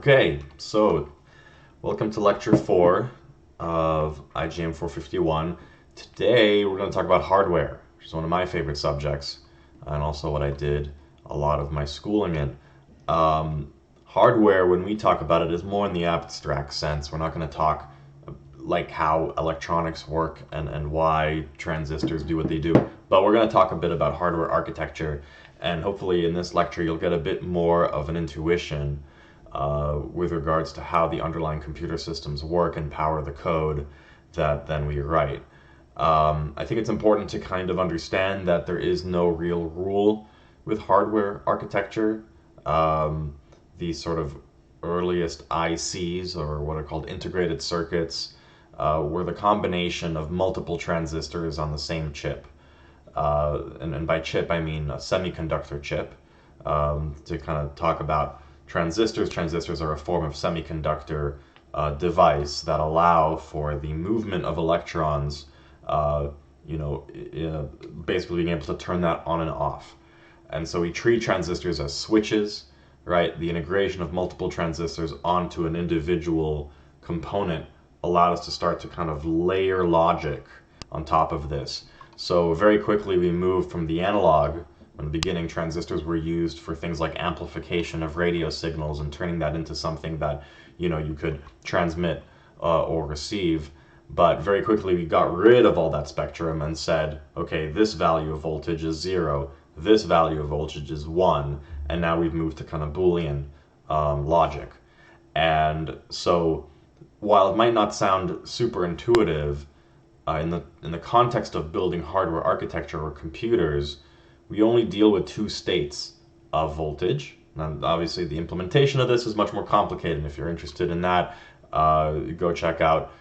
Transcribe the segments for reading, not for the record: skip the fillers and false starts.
Okay, so welcome to lecture 4 of Igm451. Today we're going to talk about hardware, which is one of my favorite subjects, and also what I did a lot of my schooling in. Hardware, when we talk about it, is more in the abstract sense. We're not going to talk like how electronics work and why transistors do what they do, but we're going to talk a bit about hardware architecture, and hopefully in this lecture you'll get a bit more of an intuition with regards to how the underlying computer systems work and power the code that then we write. I think it's important to kind of understand that there is no real rule with hardware architecture. These sort of earliest ICs, or what are called integrated circuits, were the combination of multiple transistors on the same chip. And by chip I mean a semiconductor chip. To kind of talk about transistors. Transistors are a form of semiconductor device that allow for the movement of electrons, basically being able to turn that on and off. And so we treat transistors as switches, right? The integration of multiple transistors onto an individual component allowed us to start to kind of layer logic on top of this. So very quickly we moved from the analog. In the beginning, transistors were used for things like amplification of radio signals and turning that into something that you could transmit or receive. But very quickly we got rid of all that spectrum and said, okay, this value of voltage is 0, this value of voltage is 1, and now we've moved to kind of Boolean logic. And so while it might not sound super intuitive, in the context of building hardware architecture or computers, we only deal with two states of voltage. Now, obviously, the implementation of this is much more complicated. If you're interested in that, go check out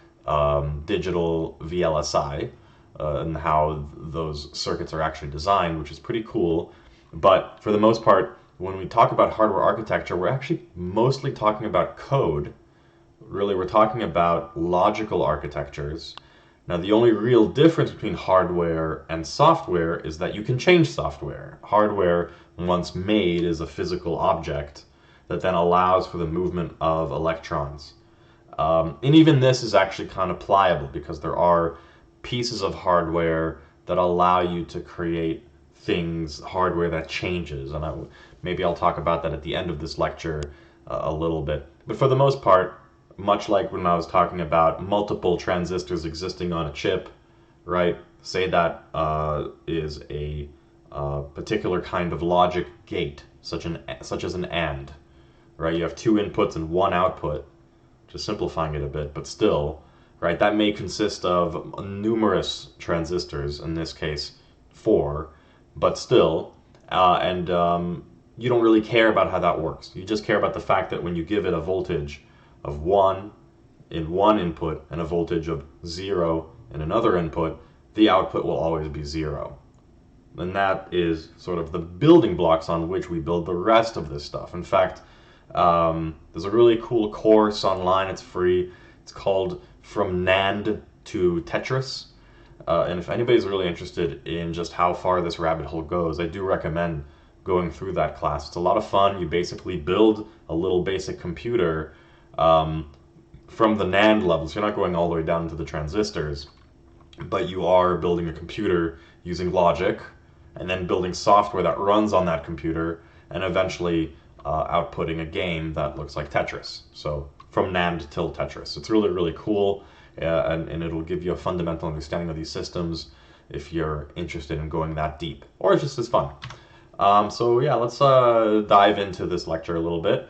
digital VLSI and how those circuits are actually designed, which is pretty cool. But for the most part, when we talk about hardware architecture, we're actually mostly talking about code. Really, we're talking about logical architectures. Now, the only real difference between hardware and software is that you can change software. Hardware, once made, is a physical object that then allows for the movement of electrons. And even this is actually kind of pliable because there are pieces of hardware that allow you to create hardware that changes. And maybe I'll talk about that at the end of this lecture a little bit. But for the most part, much like when I was talking about multiple transistors existing on a chip, right? Say that is a particular kind of logic gate, such as an AND, right? You have two inputs and one output, just simplifying it a bit, but still, right? That may consist of numerous transistors, in this case 4, but still, you don't really care about how that works. You just care about the fact that when you give it a voltage of 1 in one input and a voltage of 0 in another input, the output will always be 0. And that is sort of the building blocks on which we build the rest of this stuff. In fact, there's a really cool course online, it's free. It's called From NAND to Tetris. And if anybody's really interested in just how far this rabbit hole goes, I do recommend going through that class. It's a lot of fun. You basically build a little basic computer from the NAND levels. You're not going all the way down to the transistors, but you are building a computer using logic and then building software that runs on that computer and eventually outputting a game that looks like Tetris. So from NAND till Tetris. It's really, really cool, and it'll give you a fundamental understanding of these systems if you're interested in going that deep, or it's just as fun. So yeah, let's dive into this lecture a little bit.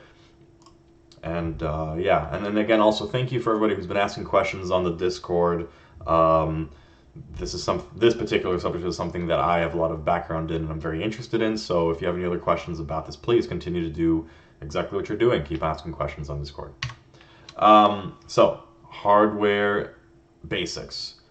And and then again, also thank you for everybody who's been asking questions on the Discord. This particular subject is something that I have a lot of background in and I'm very interested in. So if you have any other questions about this, please continue to do exactly what you're doing. Keep asking questions on Discord. So hardware basics.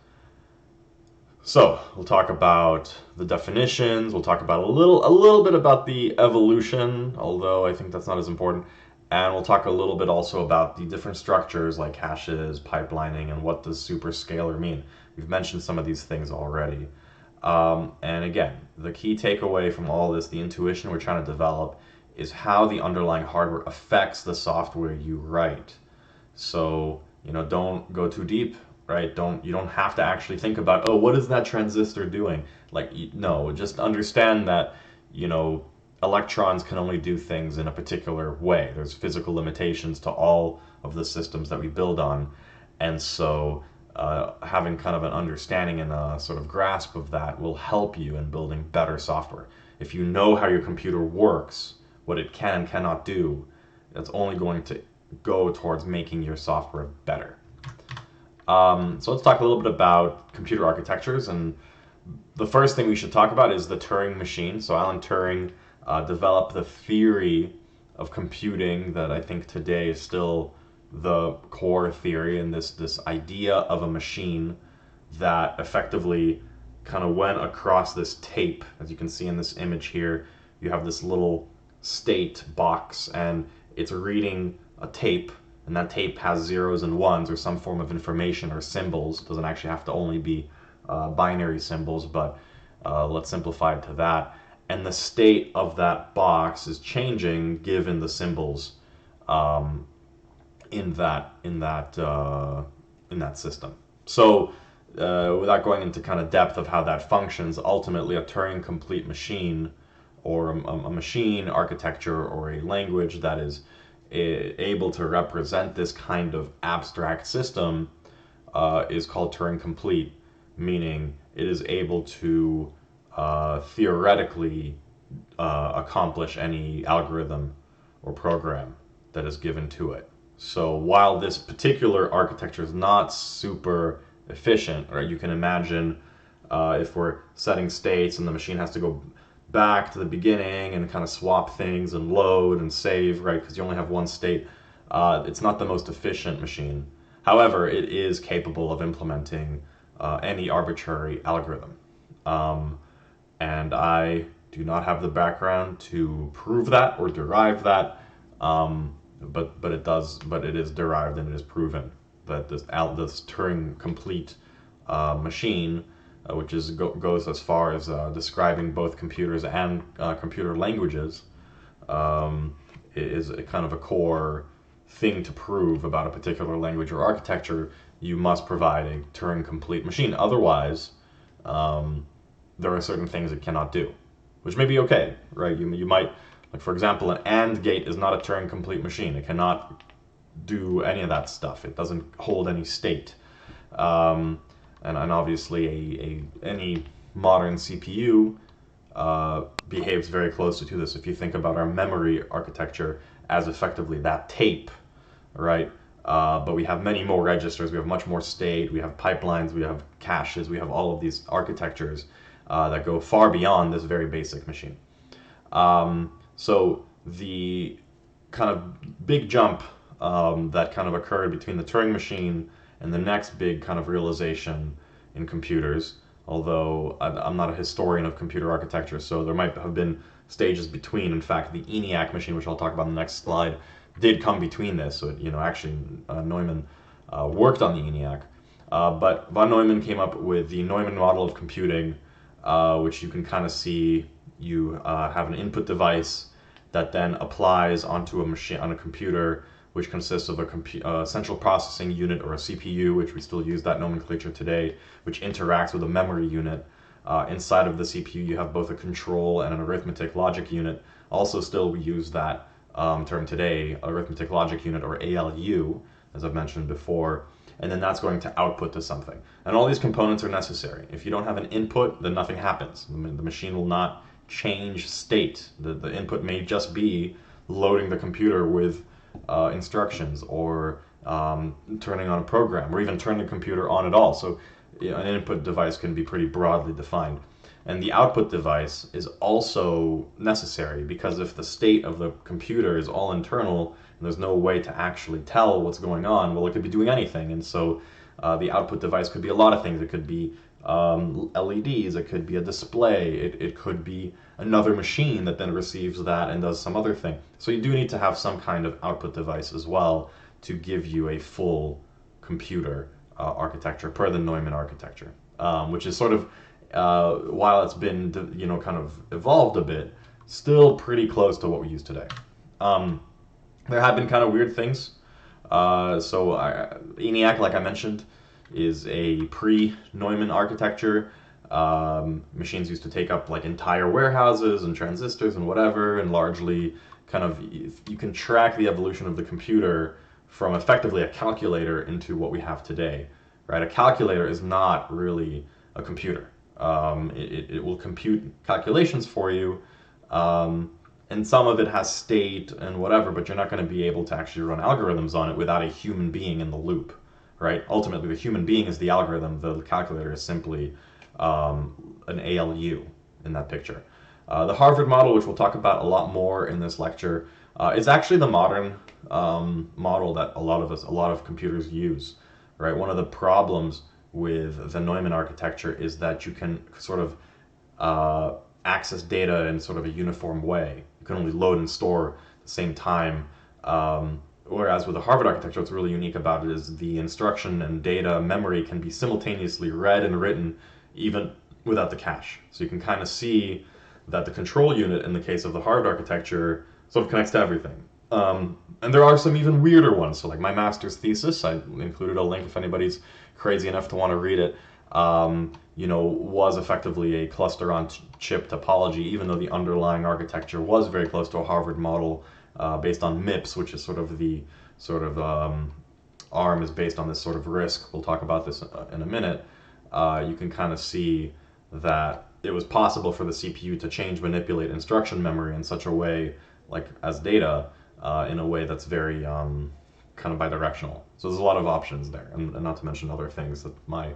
So we'll talk about the definitions. We'll talk about a little bit about the evolution, although I think that's not as important. And we'll talk a little bit also about the different structures like hashes, pipelining, and what does superscalar mean. We've mentioned some of these things already. And again, the key takeaway from all this, the intuition we're trying to develop, is how the underlying hardware affects the software you write. So, don't go too deep, right? You don't have to actually think about, oh, what is that transistor doing? Like, no, just understand that, you know, electrons can only do things in a particular way. There's physical limitations to all of the systems that we build on. And so having kind of an understanding and a sort of grasp of that will help you in building better software. If you know how your computer works, what it can and cannot do, that's only going to go towards making your software better. So let's talk a little bit about computer architectures. And the first thing we should talk about is the Turing machine. So Alan Turing developed the theory of computing that I think today is still the core theory, and this idea of a machine that effectively kind of went across this tape. As you can see in this image here, you have this little state box, and it's reading a tape, and that tape has zeros and ones or some form of information or symbols. It doesn't actually have to only be binary symbols, but let's simplify it to that. And the state of that box is changing given the symbols in that system. So without going into kind of depth of how that functions, ultimately a Turing complete machine, or a machine architecture or a language that is able to represent this kind of abstract system is called Turing complete, meaning it is able to theoretically accomplish any algorithm or program that is given to it. So while this particular architecture is not super efficient, right? You can imagine if we're setting states and the machine has to go back to the beginning and kind of swap things and load and save, right? Because you only have one state. It's not the most efficient machine. However, it is capable of implementing any arbitrary algorithm. And I do not have the background to prove that or derive that, but it is derived and it is proven that this Turing complete machine, which goes as far as describing both computers and computer languages, is a kind of a core thing to prove about a particular language or architecture. You must provide a Turing complete machine. Otherwise, there are certain things it cannot do, which may be okay, right? You might, like for example, an AND gate is not a Turing complete machine. It cannot do any of that stuff. It doesn't hold any state. And obviously any modern CPU behaves very closely to this. If you think about our memory architecture as effectively that tape, right? But we have many more registers, we have much more state, we have pipelines, we have caches, we have all of these architectures that go far beyond this very basic machine. So the kind of big jump that kind of occurred between the Turing machine and the next big kind of realization in computers, although I'm not a historian of computer architecture, so there might have been stages between. In fact, the ENIAC machine, which I'll talk about in the next slide, did come between this. So, actually, Neumann worked on the ENIAC. But von Neumann came up with the Neumann model of computing, which you can kind of see. You have an input device that then applies onto a machine, on a computer, which consists of a central processing unit, or a CPU, which we still use that nomenclature today, which interacts with a memory unit. Inside of the CPU, you have both a control and an arithmetic logic unit. Also, still we use that term today, arithmetic logic unit, or ALU, as I've mentioned before. And then that's going to output to something. And all these components are necessary. If you don't have an input, then nothing happens. The machine will not change state. The input may just be loading the computer with instructions, or turning on a program, or even turning the computer on at all. So an input device can be pretty broadly defined. And the output device is also necessary, because if the state of the computer is all internal and there's no way to actually tell what's going on, well, it could be doing anything. And so the output device could be a lot of things. It could be LEDs, it could be a display, it could be another machine that then receives that and does some other thing. So you do need to have some kind of output device as well to give you a full computer architecture per the Neumann architecture, which is sort of, while it's been kind of evolved a bit, still pretty close to what we use today. There have been kind of weird things. ENIAC, like I mentioned, is a pre-Neumann architecture. Machines used to take up like entire warehouses and transistors and whatever, and largely kind of you can track the evolution of the computer from effectively a calculator into what we have today, right? A calculator is not really a computer. It will compute calculations for you, and some of it has state and whatever, but you're not going to be able to actually run algorithms on it without a human being in the loop, right? Ultimately, the human being is the algorithm. The calculator is simply an ALU in that picture. The Harvard model, which we'll talk about a lot more in this lecture, is actually the modern model that a lot of computers use, right? One of the problems with the Neumann architecture is that you can sort of access data in sort of a uniform way. You can only load and store at the same time. Whereas with the Harvard architecture, what's really unique about it is the instruction and data memory can be simultaneously read and written even without the cache. So you can kind of see that the control unit in the case of the Harvard architecture sort of connects to everything. And there are some even weirder ones. So like my master's thesis, I included a link if anybody's crazy enough to want to read it, was effectively a cluster on chip topology, even though the underlying architecture was very close to a Harvard model based on MIPS, which is sort of the ARM is based on this sort of RISC. We'll talk about this in a minute. You can kind of see that it was possible for the CPU to manipulate instruction memory in such a way, like as data, in a way that's very kind of bidirectional. So there's a lot of options there, and not to mention other things that my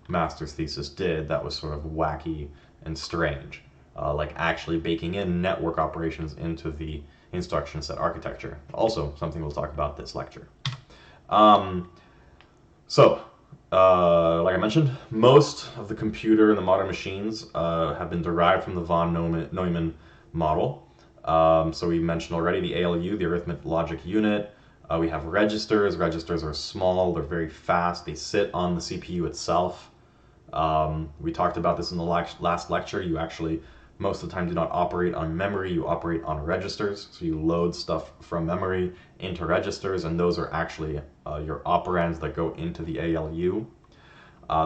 master's thesis did that was sort of wacky and strange, like actually baking in network operations into the instruction set architecture. Also, something we'll talk about this lecture. Like I mentioned, most of the computer and the modern machines have been derived from the von Neumann model. So we mentioned already the ALU, the arithmetic logic unit. We have registers. Registers are small, they're very fast, they sit on the CPU itself. We talked about this in the last lecture. You actually, most of the time, do not operate on memory, you operate on registers. So you load stuff from memory into registers, and those are actually your operands that go into the ALU.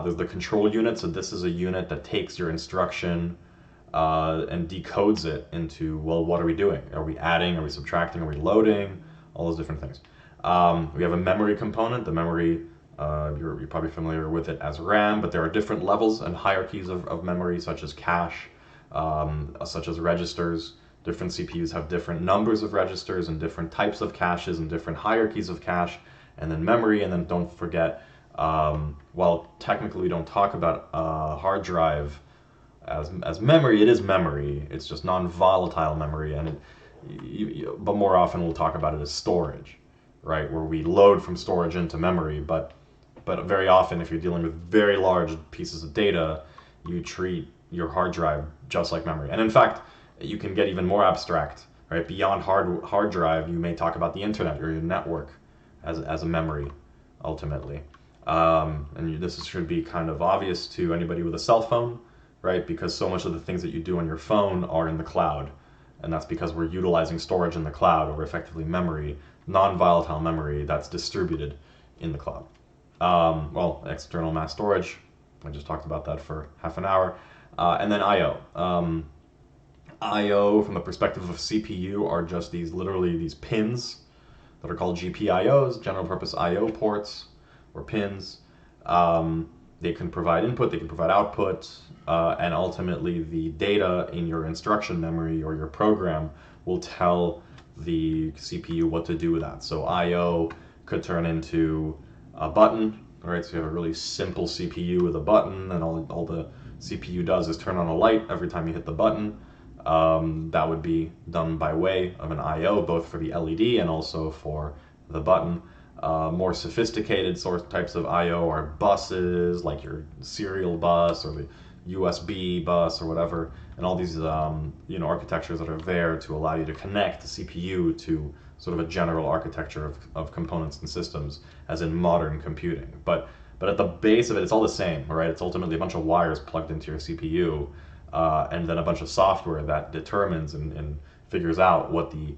There's the control unit, so this is a unit that takes your instruction and decodes it into, well, what are we doing? Are we adding, are we subtracting, are we loading? All those different things. We have a memory component. The memory, you're probably familiar with it as RAM, but there are different levels and hierarchies of memory, such as cache, such as registers. Different CPUs have different numbers of registers and different types of caches and different hierarchies of cache, and then memory. And then don't forget, while technically we don't talk about hard drive as memory, it is memory. It's just non-volatile memory, and but more often we'll talk about it as storage, right? Where we load from storage into memory, but very often if you're dealing with very large pieces of data, you treat your hard drive just like memory. And in fact, you can get even more abstract, right? Beyond hard drive, you may talk about the internet or your network as a memory, ultimately. This should be kind of obvious to anybody with a cell phone, right? Because so much of the things that you do on your phone are in the cloud. And that's because we're utilizing storage in the cloud, or effectively memory, non-volatile memory that's distributed in the cloud. External mass storage, I just talked about that for half an hour. And then I/O. I/O, from the perspective of CPU, are just literally these pins that are called GPIOs, general purpose I/O ports, or pins. They can provide input, they can provide output, and ultimately the data in your instruction memory or your program will tell the CPU what to do with that. So I/O could turn into a button, right? So you have a really simple CPU with a button, and all the CPU does is turn on a light every time you hit the button. That would be done by way of an I/O, both for the LED and also for the button. More sophisticated types of I/O are buses, like your serial bus or the USB bus or whatever, and all these architectures that are there to allow you to connect the CPU to sort of a general architecture of components and systems, as in modern computing. But at the base of it, it's all the same, right? It's ultimately a bunch of wires plugged into your CPU, and then a bunch of software that determines and figures out what the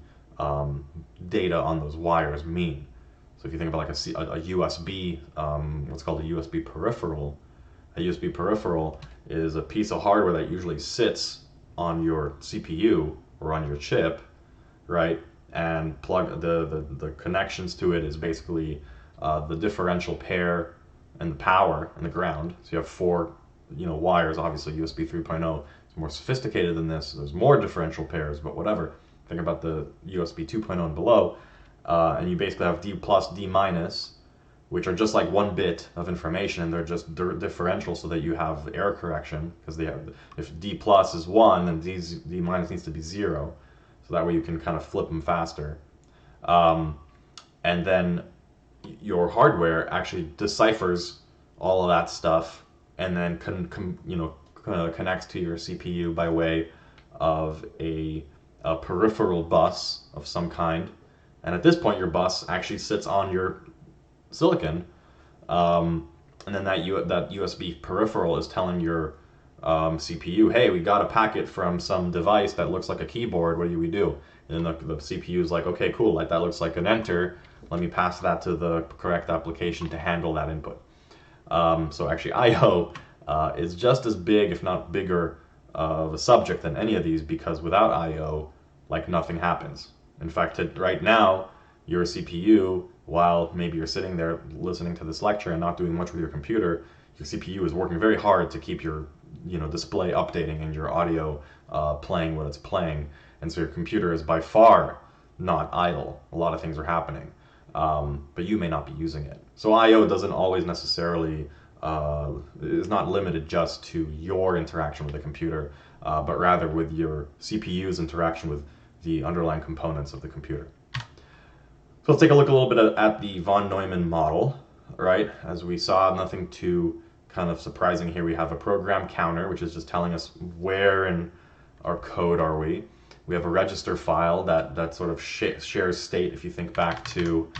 data on those wires mean. So if you think about like a USB, what's called a USB peripheral, a USB peripheral is a piece of hardware that usually sits on your CPU or on your chip, right? And plug the connections to it is basically the differential pair and the power and the ground. So you have four, wires. Obviously, USB 3.0 is more sophisticated than this. There's more differential pairs, but whatever. Think about the USB 2.0 and below, and you basically have D plus, D minus, which are just like one bit of information, and they're just differential so that you have error correction, because they have, if D plus is 1, then D minus needs to be 0, so that way you can kind of flip them faster. And then your hardware actually deciphers all of that stuff and then connects to your CPU by way of a peripheral bus of some kind. And at this point, your bus actually sits on your silicon, and then that USB peripheral is telling your CPU, hey, we got a packet from some device that looks like a keyboard, what do we do? And then the CPU is like, okay, cool, like that looks like an enter, let me pass that to the correct application to handle that input. So actually I/O is just as big, if not bigger, of a subject than any of these, because without I/O, like nothing happens. In fact, right now, your CPU, while maybe you're sitting there listening to this lecture and not doing much with your computer, your CPU is working very hard to keep your display updating and your audio playing what it's playing. And so your computer is by far not idle. A lot of things are happening, but you may not be using it. So I/O doesn't always necessarily, is not limited just to your interaction with the computer, but rather with your CPU's interaction with the underlying components of the computer. So let's take a look a little bit at the von Neumann model, right? As we saw, nothing too kind of surprising here. We have a program counter, which is just telling us where in our code are we. We have a register file that sort of shares state. If you think back to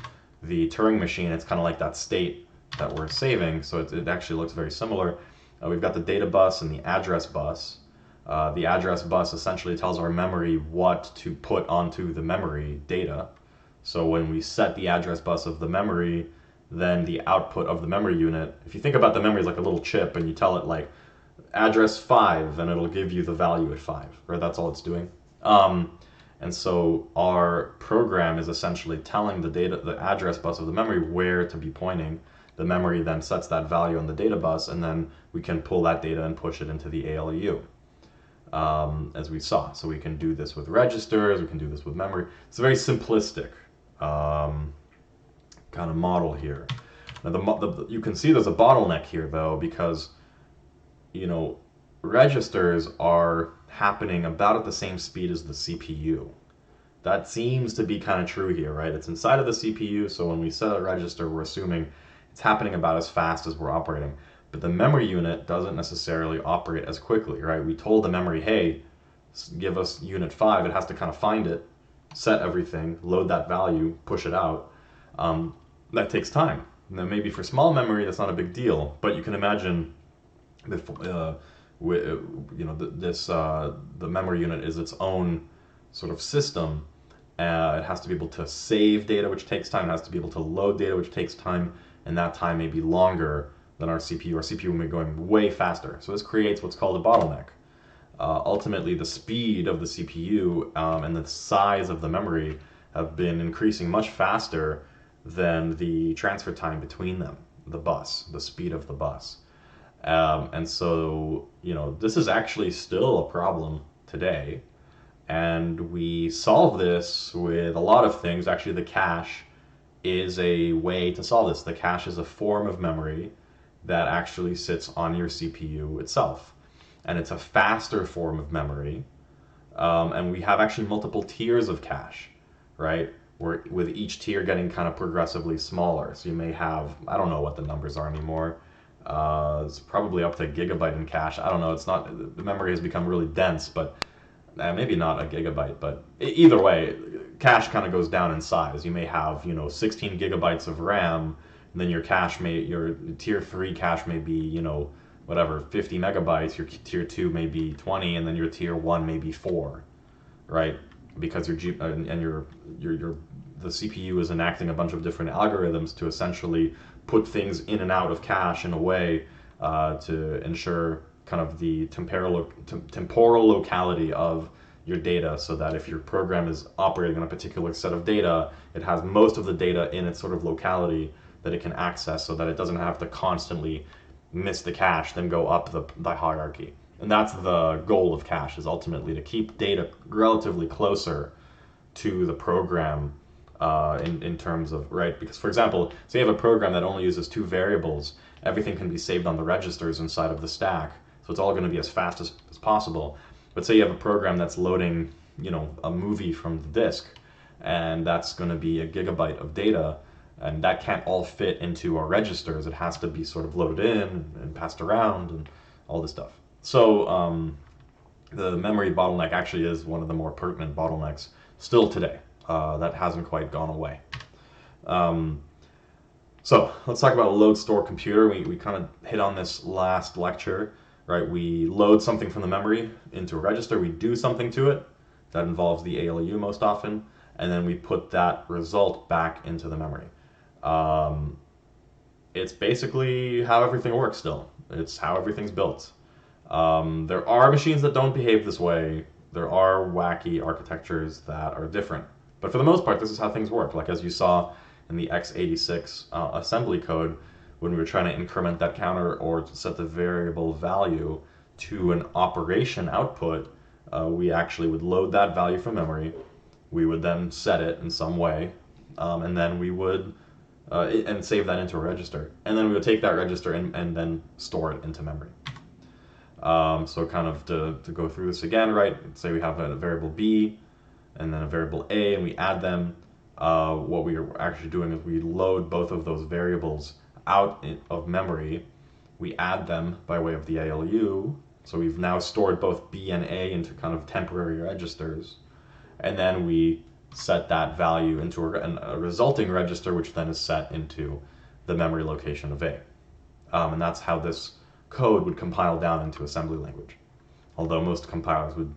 the Turing machine, it's kind of like that state that we're saving, so it actually looks very similar. We've got the data bus and the address bus. The address bus essentially tells our memory what to put onto the memory data. So when we set the address bus of the memory, then the output of the memory unit, if you think about the memory as like a little chip and you tell it like address 5, and it'll give you the value at 5, right? That's all it's doing. And so our program is essentially telling the address bus of the memory where to be pointing. The memory then sets that value on the data bus, and then we can pull that data and push it into the ALU. As we saw. So we can do this with registers, we can do this with memory. It's a very simplistic kind of model here. Now you can see there's a bottleneck here though, because registers are happening about at the same speed as the CPU. That seems to be kind of true here, right? It's inside of the CPU, so when we set a register, we're assuming it's happening about as fast as we're operating. But the memory unit doesn't necessarily operate as quickly, right? We told the memory, hey, give us unit 5. It has to kind of find it, set everything, load that value, push it out. That takes time. Now, maybe for small memory, that's not a big deal, but you can imagine the memory unit is its own sort of system. It has to be able to save data, which takes time. It has to be able to load data, which takes time, and that time may be longer than our CPU. Our CPU may be going way faster. So this creates what's called a bottleneck. Ultimately, the speed of the CPU and the size of the memory have been increasing much faster than the transfer time between them, the speed of the bus. And so, this is actually still a problem today. And we solve this with a lot of things. Actually, the cache is a way to solve this. The cache is a form of memory that actually sits on your CPU itself. And it's a faster form of memory. And we have actually multiple tiers of cache, right? With each tier getting kind of progressively smaller. So you may have, I don't know what the numbers are anymore. It's probably up to a gigabyte in cache. I don't know. It's not, the memory has become really dense, but maybe not a gigabyte. But either way, cache kind of goes down in size. You may have, 16 gigabytes of RAM, and then your tier 3 cache may be, whatever, 50 megabytes, your tier 2 may be 20, and then your tier 1 may be 4, right? Because your the CPU is enacting a bunch of different algorithms to essentially put things in and out of cache in a way to ensure kind of the temporal locality of your data, so that if your program is operating on a particular set of data, it has most of the data in its sort of locality that it can access, so that it doesn't have to constantly miss the cache, then go up the hierarchy. And that's the goal of cache, is ultimately to keep data relatively closer to the program in terms of, right? Because, for example, say you have a program that only uses 2 variables, everything can be saved on the registers inside of the stack, so it's all going to be as fast as possible. But say you have a program that's loading, a movie from the disk, and that's going to be a gigabyte of data, and that can't all fit into our registers. It has to be sort of loaded in and passed around and all this stuff. So the memory bottleneck actually is one of the more pertinent bottlenecks still today. That hasn't quite gone away. So let's talk about a load store computer. We kind of hit on this last lecture, right? We load something from the memory into a register, we do something to it. That involves the ALU most often, and then we put that result back into the memory. It's basically how everything works still. It's how everything's built. There are machines that don't behave this way. There are wacky architectures that are different. But for the most part, this is how things work. Like as you saw in the x86 assembly code, when we were trying to increment that counter or set the variable value to an operation output, we actually would load that value from memory. We would then set it in some way, and then we would and save that into a register. And then we would take that register and then store it into memory. So kind of to go through this again, right? Say we have a variable b and then a variable a, and we add them. What we are actually doing is we load both of those variables out of memory. We add them by way of the ALU. So we've now stored both b and a into kind of temporary registers. And then we set that value into a resulting register, which then is set into the memory location of a. And that's how this code would compile down into assembly language. Although most compilers would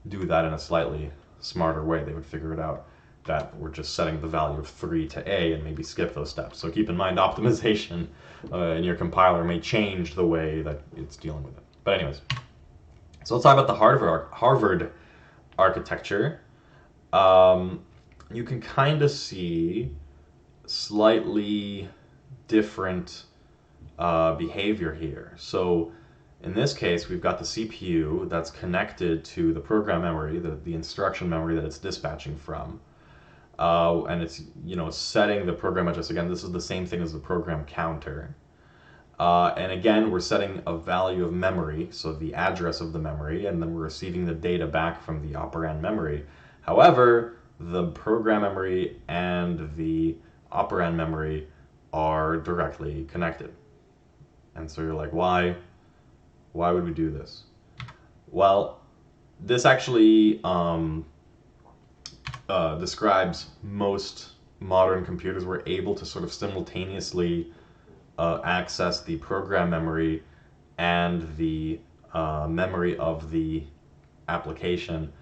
do that in a slightly smarter way. They would figure it out that we're just setting the value of 3 to a and maybe skip those steps. So keep in mind, optimization in your compiler may change the way that it's dealing with it. But anyways, so let's talk about the Harvard architecture. You can kind of see slightly different behavior here. So in this case, we've got the CPU that's connected to the program memory, the instruction memory that it's dispatching from. And it's setting the program address. Again, this is the same thing as the program counter. And again, we're setting a value of memory, so the address of the memory, and then we're receiving the data back from the operand memory. However, the program memory and the operand memory are directly connected. And so you're like, why would we do this? Well, this actually describes most modern computers were able to sort of simultaneously access the program memory and the memory of the application.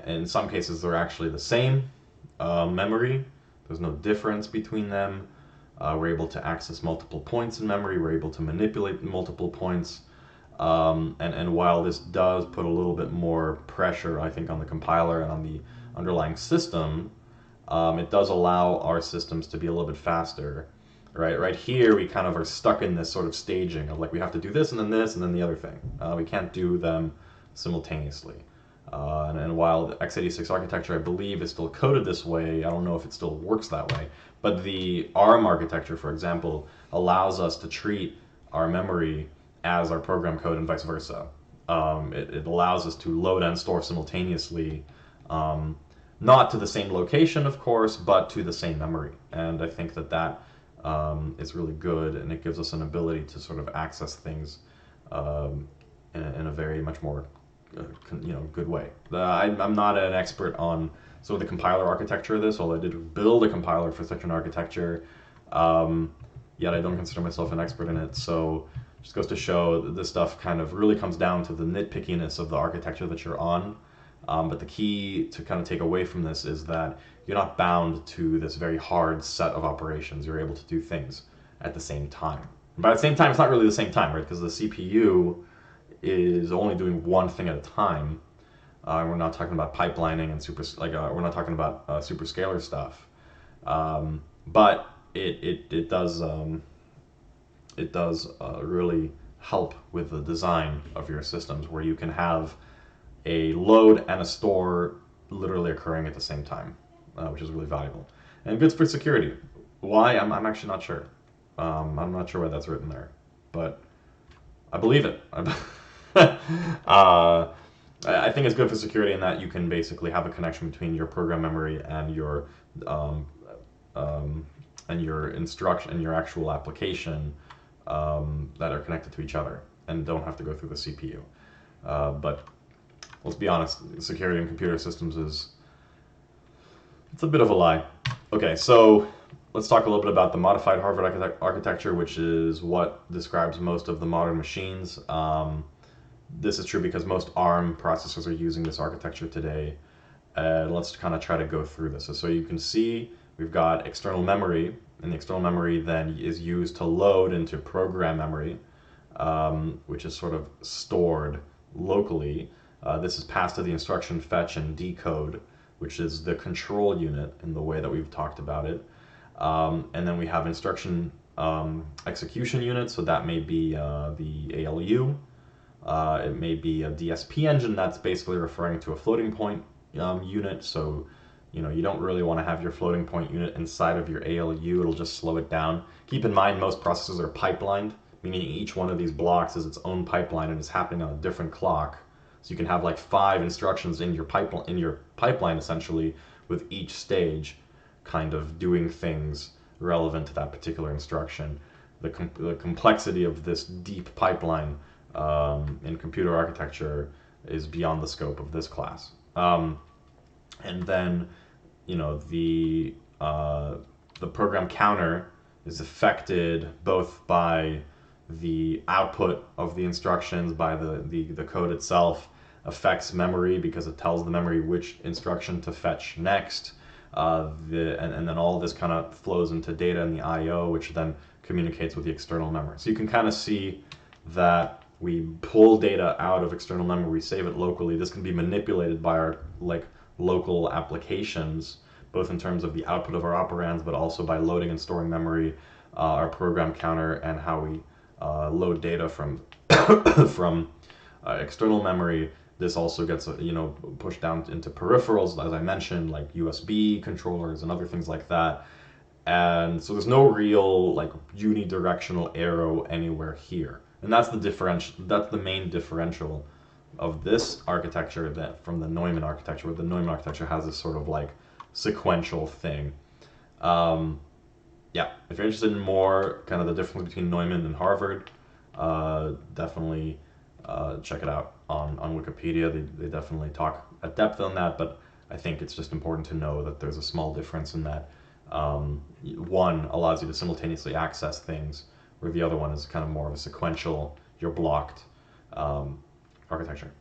In some cases, they're actually the same memory. There's no difference between them. We're able to access multiple points in memory. We're able to manipulate multiple points. And while this does put a little bit more pressure, I think, on the compiler and on the underlying system, it does allow our systems to be a little bit faster. Right here, we kind of are stuck in this sort of staging of like we have to do this and then the other thing. We can't do them simultaneously. And while the x86 architecture, I believe, is still coded this way, I don't know if it still works that way. But the ARM architecture, for example, allows us to treat our memory as our program code and vice versa. It allows us to load and store simultaneously, not to the same location, of course, but to the same memory. And I think that is really good, and it gives us an ability to sort of access things in a very much more good way. I'm not an expert on sort of the compiler architecture of this, although I did build a compiler for such an architecture, yet I don't consider myself an expert in it. So Just goes to show that this stuff kind of really comes down to the nitpickiness of the architecture that you're on. But the key to kind of take away from this is that you're not bound to this very hard set of operations. You're able to do things at the same time. But at the same time, it's not really the same time, right? Because the CPU is only doing one thing at a time. We're not talking about pipelining and we're not talking about superscalar stuff. But it does really help with the design of your systems, where you can have a load and a store literally occurring at the same time, which is really valuable and good for security. Why? I'm actually not sure. I'm not sure why that's written there, but I believe it. I think it's good for security in that you can basically have a connection between your program memory and your instruction and your actual application that are connected to each other and don't have to go through the CPU. But let's be honest, security in computer systems it's a bit of a lie. Okay, so let's talk a little bit about the modified Harvard architecture, which is what describes most of the modern machines. This is true because most ARM processors are using this architecture today. Let's kind of try to go through this. So you can see we've got external memory, and the external memory then is used to load into program memory, which is sort of stored locally. This is passed to the instruction fetch and decode, which is the control unit in the way that we've talked about it. And then we have instruction execution unit, so that may be the ALU. It may be a DSP engine, that's basically referring to a floating point unit. So, you don't really want to have your floating point unit inside of your ALU, it'll just slow it down. Keep in mind, most processors are pipelined, meaning each one of these blocks is its own pipeline and is happening on a different clock. So you can have like 5 instructions in your pipeline essentially, with each stage kind of doing things relevant to that particular instruction. The complexity of this deep pipeline in computer architecture is beyond the scope of this class. And then, the program counter is affected both by the output of the instructions, by the code itself, affects memory because it tells the memory which instruction to fetch next. And then all this kind of flows into data in the I/O, which then communicates with the external memory. So you can kind of see that we pull data out of external memory, we save it locally. This can be manipulated by our local applications, both in terms of the output of our operands, but also by loading and storing memory, our program counter, and how we load data from from external memory. This also gets pushed down into peripherals, as I mentioned, like USB controllers and other things like that. And so there's no real unidirectional arrow anywhere here. And that's the main differential of this architecture from the Neumann architecture, where the Neumann architecture has this sort of sequential thing. Yeah, if you're interested in more kind of the difference between Neumann and Harvard, definitely check it out on Wikipedia. They definitely talk at depth on that, but I think it's just important to know that there's a small difference in that. One allows you to simultaneously access things, where the other one is kind of more of a sequential, you're blocked architecture.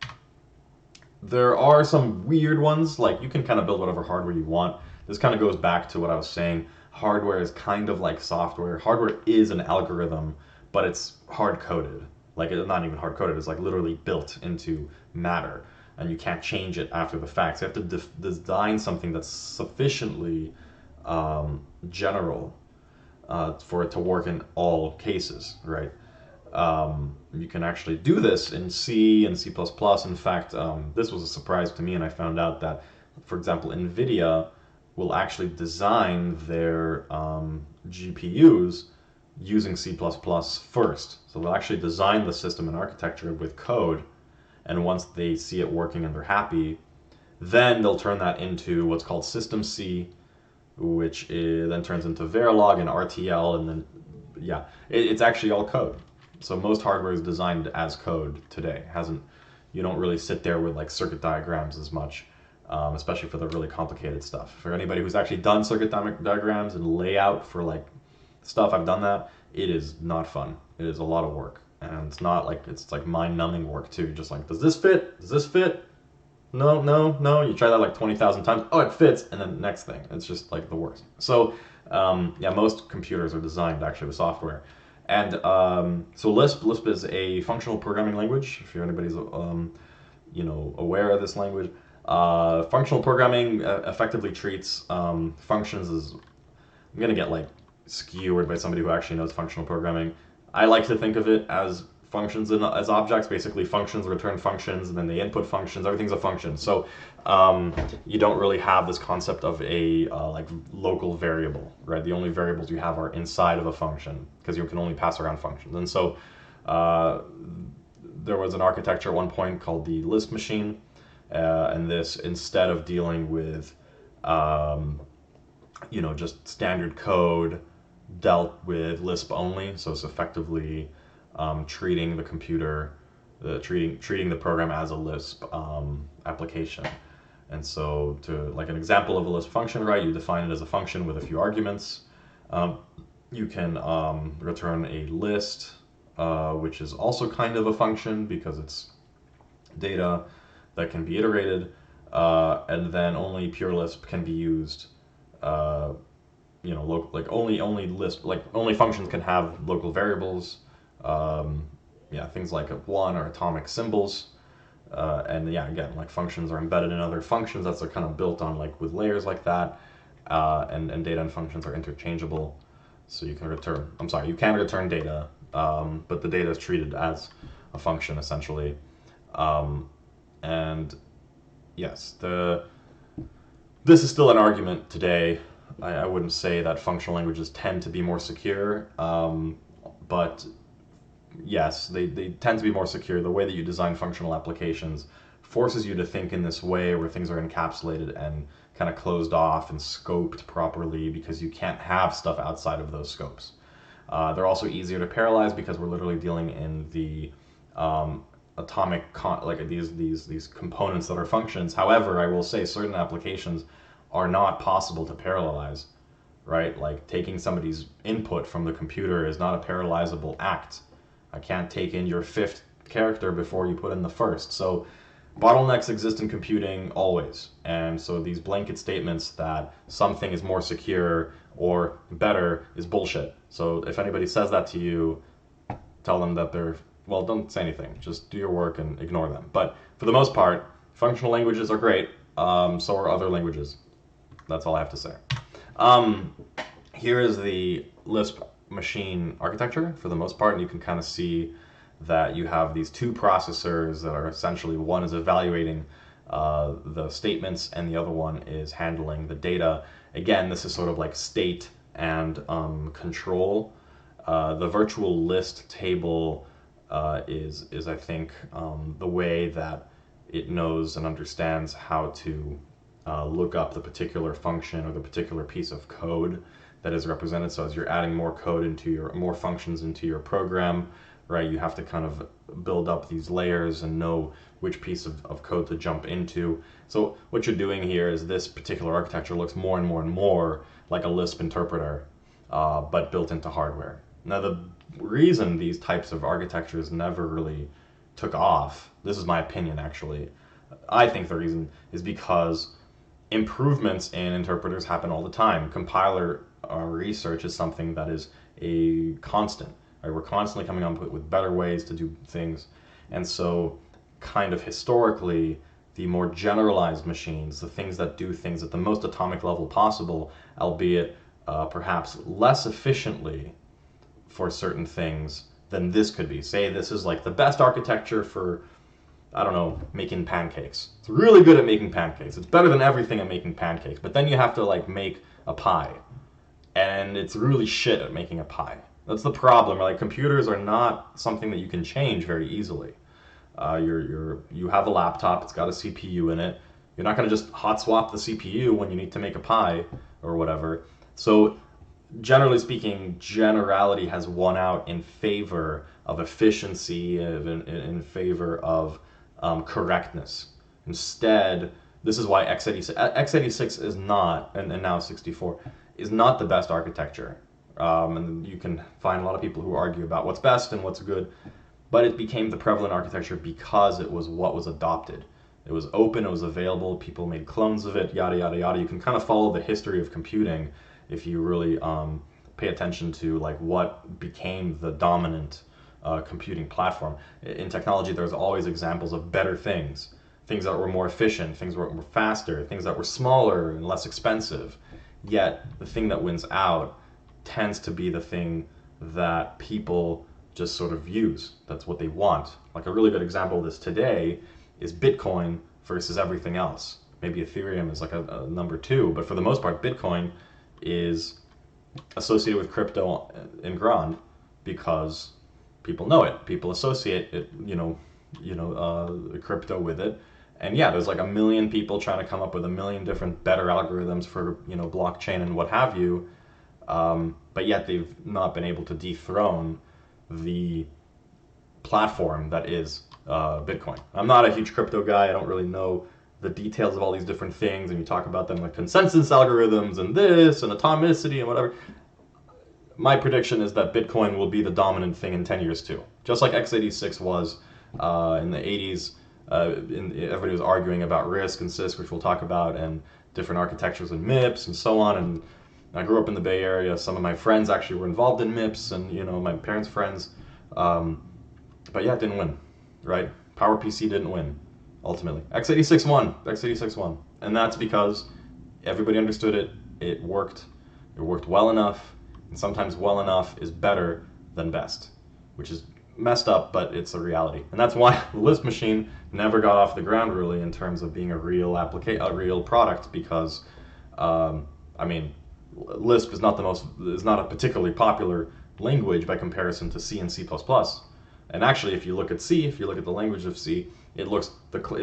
There are some weird ones, you can kind of build whatever hardware you want. This kind of goes back to what I was saying. Hardware is kind of like software. Hardware is an algorithm, but it's hard-coded. It's not even hard-coded, it's literally built into matter, and you can't change it after the fact. So you have to design something that's sufficiently general for it to work in all cases, right? You can actually do this in C and C++. In fact, this was a surprise to me, and I found out that, for example, NVIDIA will actually design their GPUs using C++ first. So they'll actually design the system and architecture with code, and once they see it working and they're happy, then they'll turn that into what's called System C, which then turns into Verilog and RTL, and then, yeah, it's actually all code. So most hardware is designed as code today. You don't really sit there with circuit diagrams as much, especially for the really complicated stuff. For anybody who's actually done circuit diagrams and layout for stuff, I've done that. It is not fun. It is a lot of work. And it's like mind-numbing work too. Just like, does this fit? Does this fit? No, no, no. You try that like 20,000 times. Oh, it fits. And then next thing, it's just like the worst. So yeah, most computers are designed actually with software. And so Lisp is a functional programming language. If anybody's aware of this language, functional programming effectively treats functions as, I'm gonna get like skewered by somebody who actually knows functional programming. I like to think of it as functions as objects. Basically, functions return functions, and then they input functions. Everything's a function. So you don't really have this concept of a like local variable, right? The only variables you have are inside of a function because you can only pass around functions. And so there was an architecture at one point called the Lisp machine, and this, instead of dealing with just standard code, dealt with Lisp only. So it's effectively treating the computer, treating the program as a Lisp application. And so, to like an example of a Lisp function, right? You define it as a function with a few arguments. You can return a list, which is also kind of a function because it's data that can be iterated, and then only pure Lisp can be used. Like only Lisp, like only functions can have local variables. Things like one or atomic symbols. And yeah, again, like functions are embedded in other functions that are kind of built on like with layers like that. And data and functions are interchangeable. So you can return data, but the data is treated as a function essentially. And yes, this is still an argument today. I wouldn't say that functional languages tend to be more secure, but yes, they tend to be more secure. The way that you design functional applications forces you to think in this way where things are encapsulated and kind of closed off and scoped properly because you can't have stuff outside of those scopes. They're also easier to parallelize because we're literally dealing in the atomic these components that are functions. However, I will say certain applications are not possible to parallelize, right? Like taking somebody's input from the computer is not a parallelizable act. I can't take in your fifth character before you put in the first. So bottlenecks exist in computing always. And so these blanket statements that something is more secure or better is bullshit. So if anybody says that to you, tell them that don't say anything. Just do your work and ignore them. But for the most part, functional languages are great. So are other languages. That's all I have to say. Here is the Lisp machine architecture for the most part, and you can kind of see that you have these two processors that are essentially, one is evaluating the statements and the other one is handling the data. Again, this is sort of like state and control. The virtual list table is I think the way that it knows and understands how to look up the particular function or the particular piece of code that is represented. So as you're adding more functions into your program, right, you have to kind of build up these layers and know which piece of code to jump into. So what you're doing here is this particular architecture looks more and more and more like a Lisp interpreter, but built into hardware. Now the reason these types of architectures never really took off, this is my opinion actually, I think the reason is because improvements in interpreters happen all the time. Compiler research is something that is a constant. Right? We're constantly coming up with better ways to do things. And so kind of historically, the more generalized machines, the things that do things at the most atomic level possible, albeit perhaps less efficiently for certain things than this could be. Say this is like the best architecture for, I don't know, making pancakes. It's really good at making pancakes. It's better than everything at making pancakes. But then you have to like make a pie. And it's really shit at making a pie. That's the problem. Like computers are not something that you can change very easily. You have a laptop, it's got a CPU in it. You're not going to just hot swap the CPU when you need to make a pie or whatever. So generally speaking, generality has won out in favor of efficiency, in favor of correctness. Instead, this is why x86 is not, and now 64, is not the best architecture. And you can find a lot of people who argue about what's best and what's good. but it became the prevalent architecture because it was what was adopted. It was open, it was available, people made clones of it, yada, yada, yada. You can kind of follow the history of computing if you really pay attention to like what became the dominant computing platform. In technology, there's always examples of better things, things that were more efficient, things that were faster, things that were smaller and less expensive. Yet the thing that wins out tends to be the thing that people just sort of use. That's what they want. Like a really good example of this today is Bitcoin versus everything else. Maybe Ethereum is like a number two, but for the most part, Bitcoin is associated with crypto in Grand because people know it. People associate it, crypto with it. And yeah, there's like a million people trying to come up with a million different better algorithms for blockchain and what have you. But yet they've not been able to dethrone the platform that is Bitcoin. I'm not a huge crypto guy. I don't really know the details of all these different things, and you talk about them like consensus algorithms and this and atomicity and whatever. My prediction is that Bitcoin will be the dominant thing in 10 years too. Just like x86 was in the 80s. Everybody was arguing about RISC and CISC, which we'll talk about, and different architectures and MIPS and so on. And I grew up in the Bay Area. Some of my friends actually were involved in MIPS, and my parents' friends. But yeah, it didn't win, right? PowerPC didn't win, ultimately. x86 won. x86 won, and that's because everybody understood it. It worked well enough, and sometimes well enough is better than best, which is messed up, but it's a reality. And that's why the Lisp machine never got off the ground really in terms of being a real product, because Lisp is not a particularly popular language by comparison to C and C++. And actually, if you look at C, if you look at the language of C, it's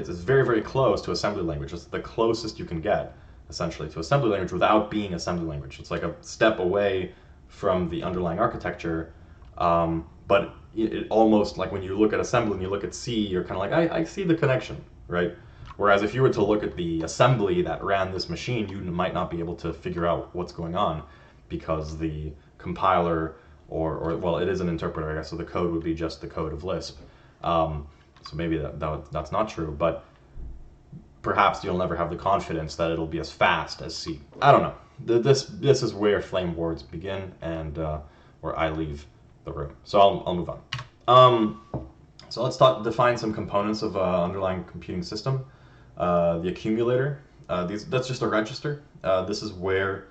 very, very close to assembly language. It's the closest you can get, essentially, to assembly language without being assembly language. It's like a step away from the underlying architecture, but it almost, like when you look at assembly and you look at C, you're kind of like, I see the connection, right? Whereas if you were to look at the assembly that ran this machine, you might not be able to figure out what's going on, because the compiler, or well, it is an interpreter, I guess, so the code would be just the code of Lisp. So maybe that's not true, but perhaps you'll never have the confidence that it'll be as fast as C. I don't know. This is where flame wars begin, and where I leave the room. So I'll move on. So let's define some components of underlying computing system. The accumulator. That's just a register. This is where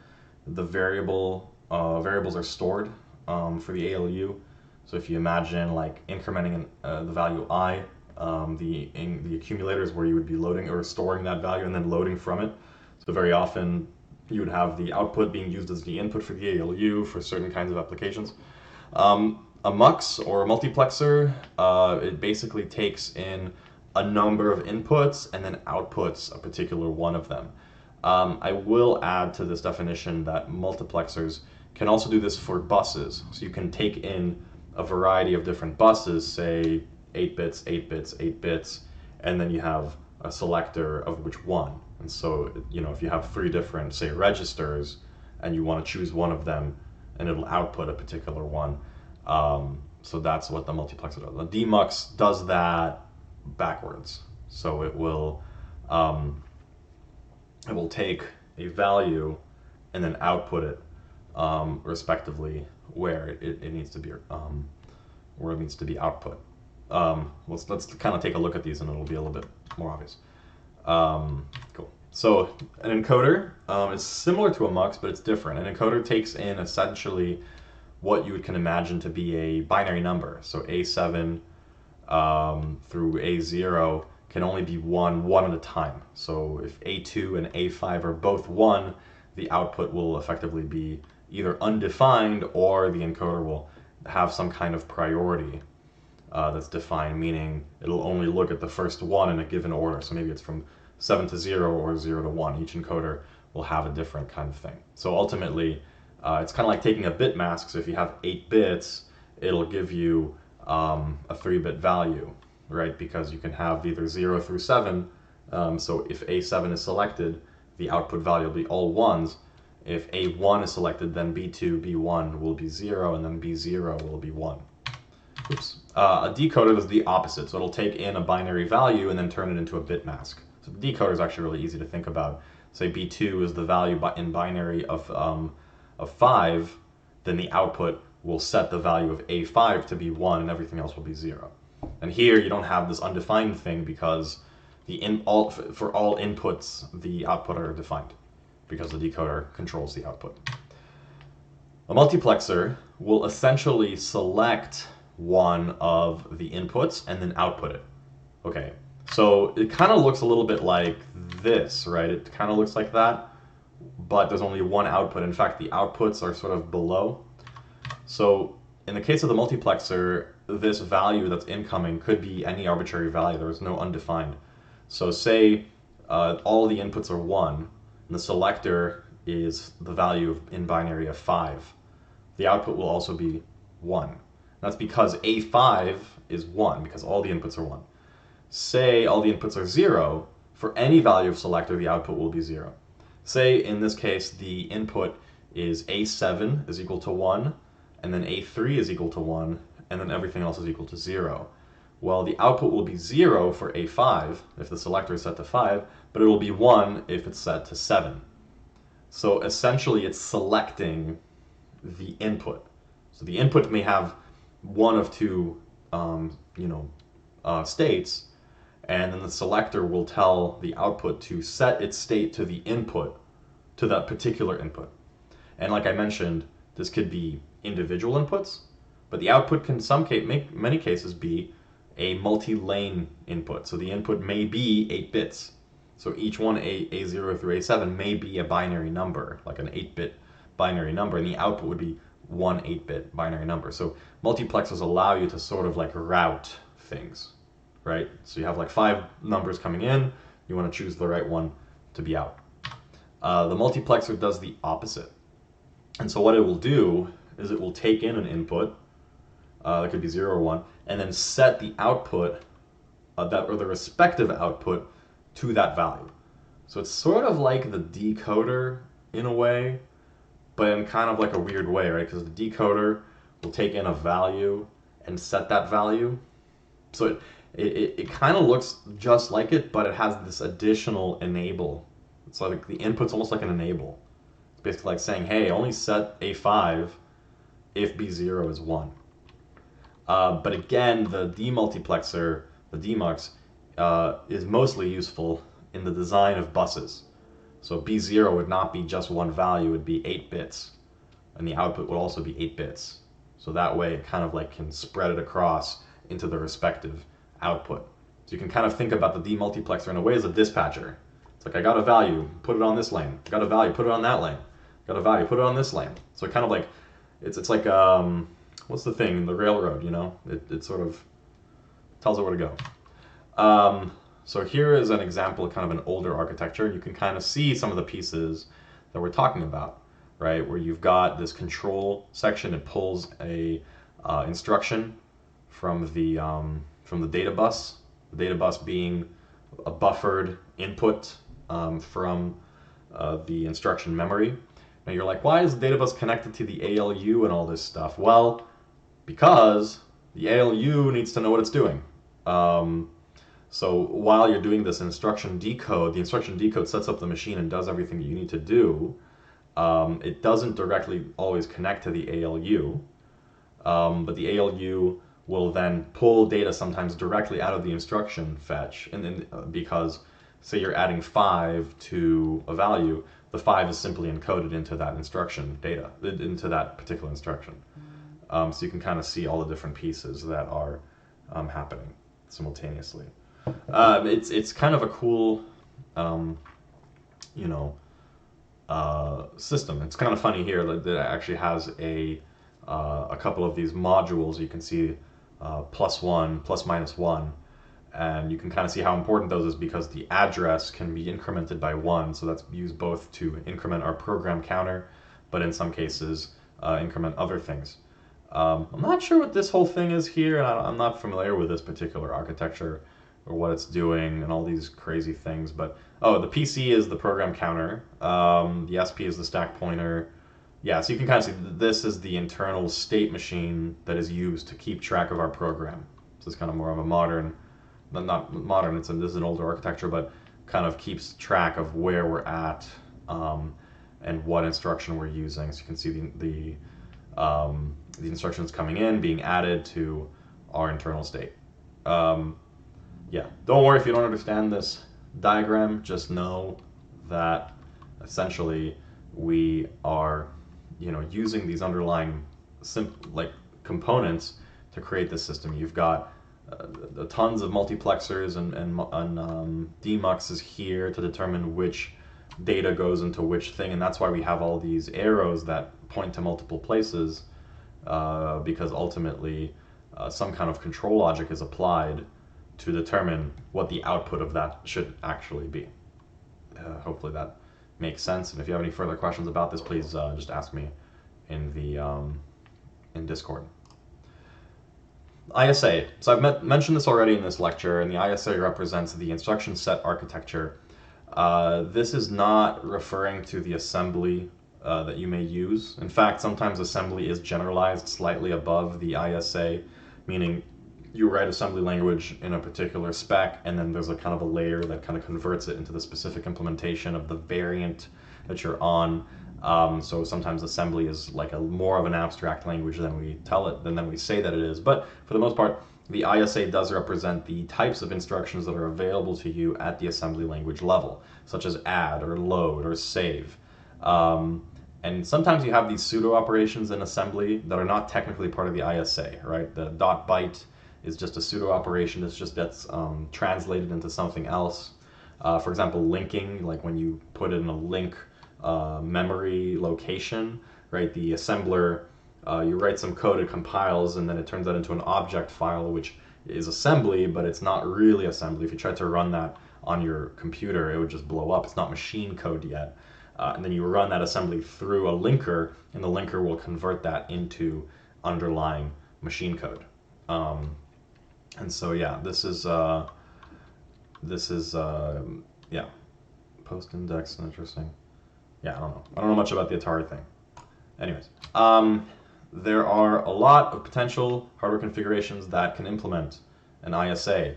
the variables are stored for the ALU. So if you imagine like incrementing the value I, the accumulator is where you would be loading or storing that value and then loading from it. So very often you would have the output being used as the input for the ALU for certain kinds of applications. A mux or a multiplexer, it basically takes in a number of inputs and then outputs a particular one of them. I will add to this definition that multiplexers can also do this for buses. So you can take in a variety of different buses, say 8 bits, 8 bits, 8 bits, and then you have a selector of which one. And so, if you have 3 different, say, registers, and you want to choose one of them, and it'll output a particular one. So that's what the multiplexer does. The demux does that backwards. So it will take a value and then output it respectively where it needs to be output. Let's kind of take a look at these, and it'll be a little bit more obvious. Cool. So an encoder is similar to a mux, but it's different. An encoder takes in essentially what you can imagine to be a binary number. So A7 through A0 can only be one at a time. So if A2 and A5 are both 1, the output will effectively be either undefined, or the encoder will have some kind of priority that's defined, meaning it'll only look at the first one in a given order. So maybe it's from 7 to 0 or 0 to 1. Each encoder will have a different kind of thing. So ultimately, it's kind of like taking a bit mask. So if you have 8 bits, it'll give you a 3-bit value, right? Because you can have either 0 through 7. So if A7 is selected, the output value will be all 1s. If A1 is selected, then B2, B1 will be 0, and then B0 will be 1. A decoder does the opposite. So it'll take in a binary value and then turn it into a bit mask. So the decoder is actually really easy to think about. Say B2 is the value in binary of 5, then the output will set the value of A5 to be 1 and everything else will be 0. And here you don't have this undefined thing because for all inputs the output are defined because the decoder controls the output. A multiplexer will essentially select one of the inputs and then output it. Okay, so it kind of looks a little bit like this, right? It kind of looks like that, but there's only one output. In fact, the outputs are sort of below. So in the case of the multiplexer, this value that's incoming could be any arbitrary value. There's no undefined. So say all the inputs are 1, and the selector is the value in binary of 5. The output will also be 1. That's because A5 is 1, because all the inputs are 1. Say all the inputs are 0, for any value of selector, the output will be 0. Say, in this case, the input is A7 is equal to 1, and then A3 is equal to 1, and then everything else is equal to 0. Well, the output will be 0 for A5 if the selector is set to 5, but it will be 1 if it's set to 7. So essentially, it's selecting the input. So the input may have one of two states, and then the selector will tell the output to set its state to the input, to that particular input. And like I mentioned, this could be individual inputs, but the output can many cases be a multi-lane input. So the input may be 8 bits. So each one, A0 through A7, may be a binary number, like an 8-bit binary number, and the output would be one 8-bit binary number. So multiplexers allow you to sort of like route things, right? So you have like 5 numbers coming in, you want to choose the right one to be out. The multiplexer does the opposite. And so what it will do is it will take in an input, that could be 0 or 1, and then set the output, or the respective output, to that value. So it's sort of like the decoder in a way, but in kind of like a weird way, right? Because the decoder will take in a value and set that value. So it kind of looks just like it, but it has this additional enable. It's like the input's almost like an enable. It's basically like saying, hey, only set A5 if B0 is 1. But again, the demultiplexer, the demux, is mostly useful in the design of buses. So B0 would not be just one value, it would be 8 bits. And the output would also be 8 bits. So that way it kind of like can spread it across into the respective output. So you can kind of think about the demultiplexer in a way as a dispatcher. It's like, I got a value, put it on this lane. I got a value, put it on that lane. I got a value, put it on this lane. So it kind of like, it's like, what's the thing, the railroad, you know? It sort of tells it where to go. So here is an example of kind of an older architecture. You can kind of see some of the pieces that we're talking about, right? Where you've got this control section, it pulls a instruction from the data bus. The data bus being a buffered input from the instruction memory. Now you're like, why is the data bus connected to the ALU and all this stuff? Well, because the ALU needs to know what it's doing. So while you're doing this instruction decode, the instruction decode sets up the machine and does everything that you need to do. It doesn't directly always connect to the ALU, but the ALU will then pull data sometimes directly out of the instruction fetch, and then because say you're adding 5 to a value, the 5 is simply encoded into that instruction data, into that particular instruction. So you can kind of see all the different pieces that are happening simultaneously. It's kind of a cool, system. It's kind of funny here that it actually has a couple of these modules. You can see +1, ±1, and you can kind of see how important those is because the address can be incremented by 1. So that's used both to increment our program counter, but in some cases increment other things. I'm not sure what this whole thing is here, and I'm not familiar with this particular architecture or what it's doing and all these crazy things, but the PC is the program counter, the SP is the stack pointer, Yeah, so you can kind of see that this is the internal state machine that is used to keep track of our program. So it's kind of more of a modern, not modern, this is an older architecture, but kind of keeps track of where we're at, and what instruction we're using. So you can see the instructions coming in, being added to our internal state. Yeah, don't worry if you don't understand this diagram, just know that essentially we are, using these underlying components to create this system. You've got tons of multiplexers and demuxes here to determine which data goes into which thing, and that's why we have all these arrows that point to multiple places, because ultimately some kind of control logic is applied to determine what the output of that should actually be. Hopefully that makes sense. And if you have any further questions about this, please just ask me in the in Discord. ISA. So I've mentioned this already in this lecture, and the ISA represents the instruction set architecture. This is not referring to the assembly that you may use. In fact, sometimes assembly is generalized slightly above the ISA, meaning you write assembly language in a particular spec, and then there's a kind of a layer that kind of converts it into the specific implementation of the variant that you're on. So sometimes assembly is like more of an abstract language than we say that it is. But for the most part, the ISA does represent the types of instructions that are available to you at the assembly language level, such as add or load or save. And sometimes you have these pseudo operations in assembly that are not technically part of the ISA, right? The dot byte is just a pseudo operation. It's just that's translated into something else. For example, linking, like when you put in a link memory location, right? The assembler, you write some code, it compiles, and then it turns that into an object file, which is assembly, but it's not really assembly. If you tried to run that on your computer, it would just blow up. It's not machine code yet. And then you run that assembly through a linker, and the linker will convert that into underlying machine code. And so yeah, this is yeah, post index, interesting. Yeah, I don't know much about the Atari thing. Anyways, there are a lot of potential hardware configurations that can implement an ISA.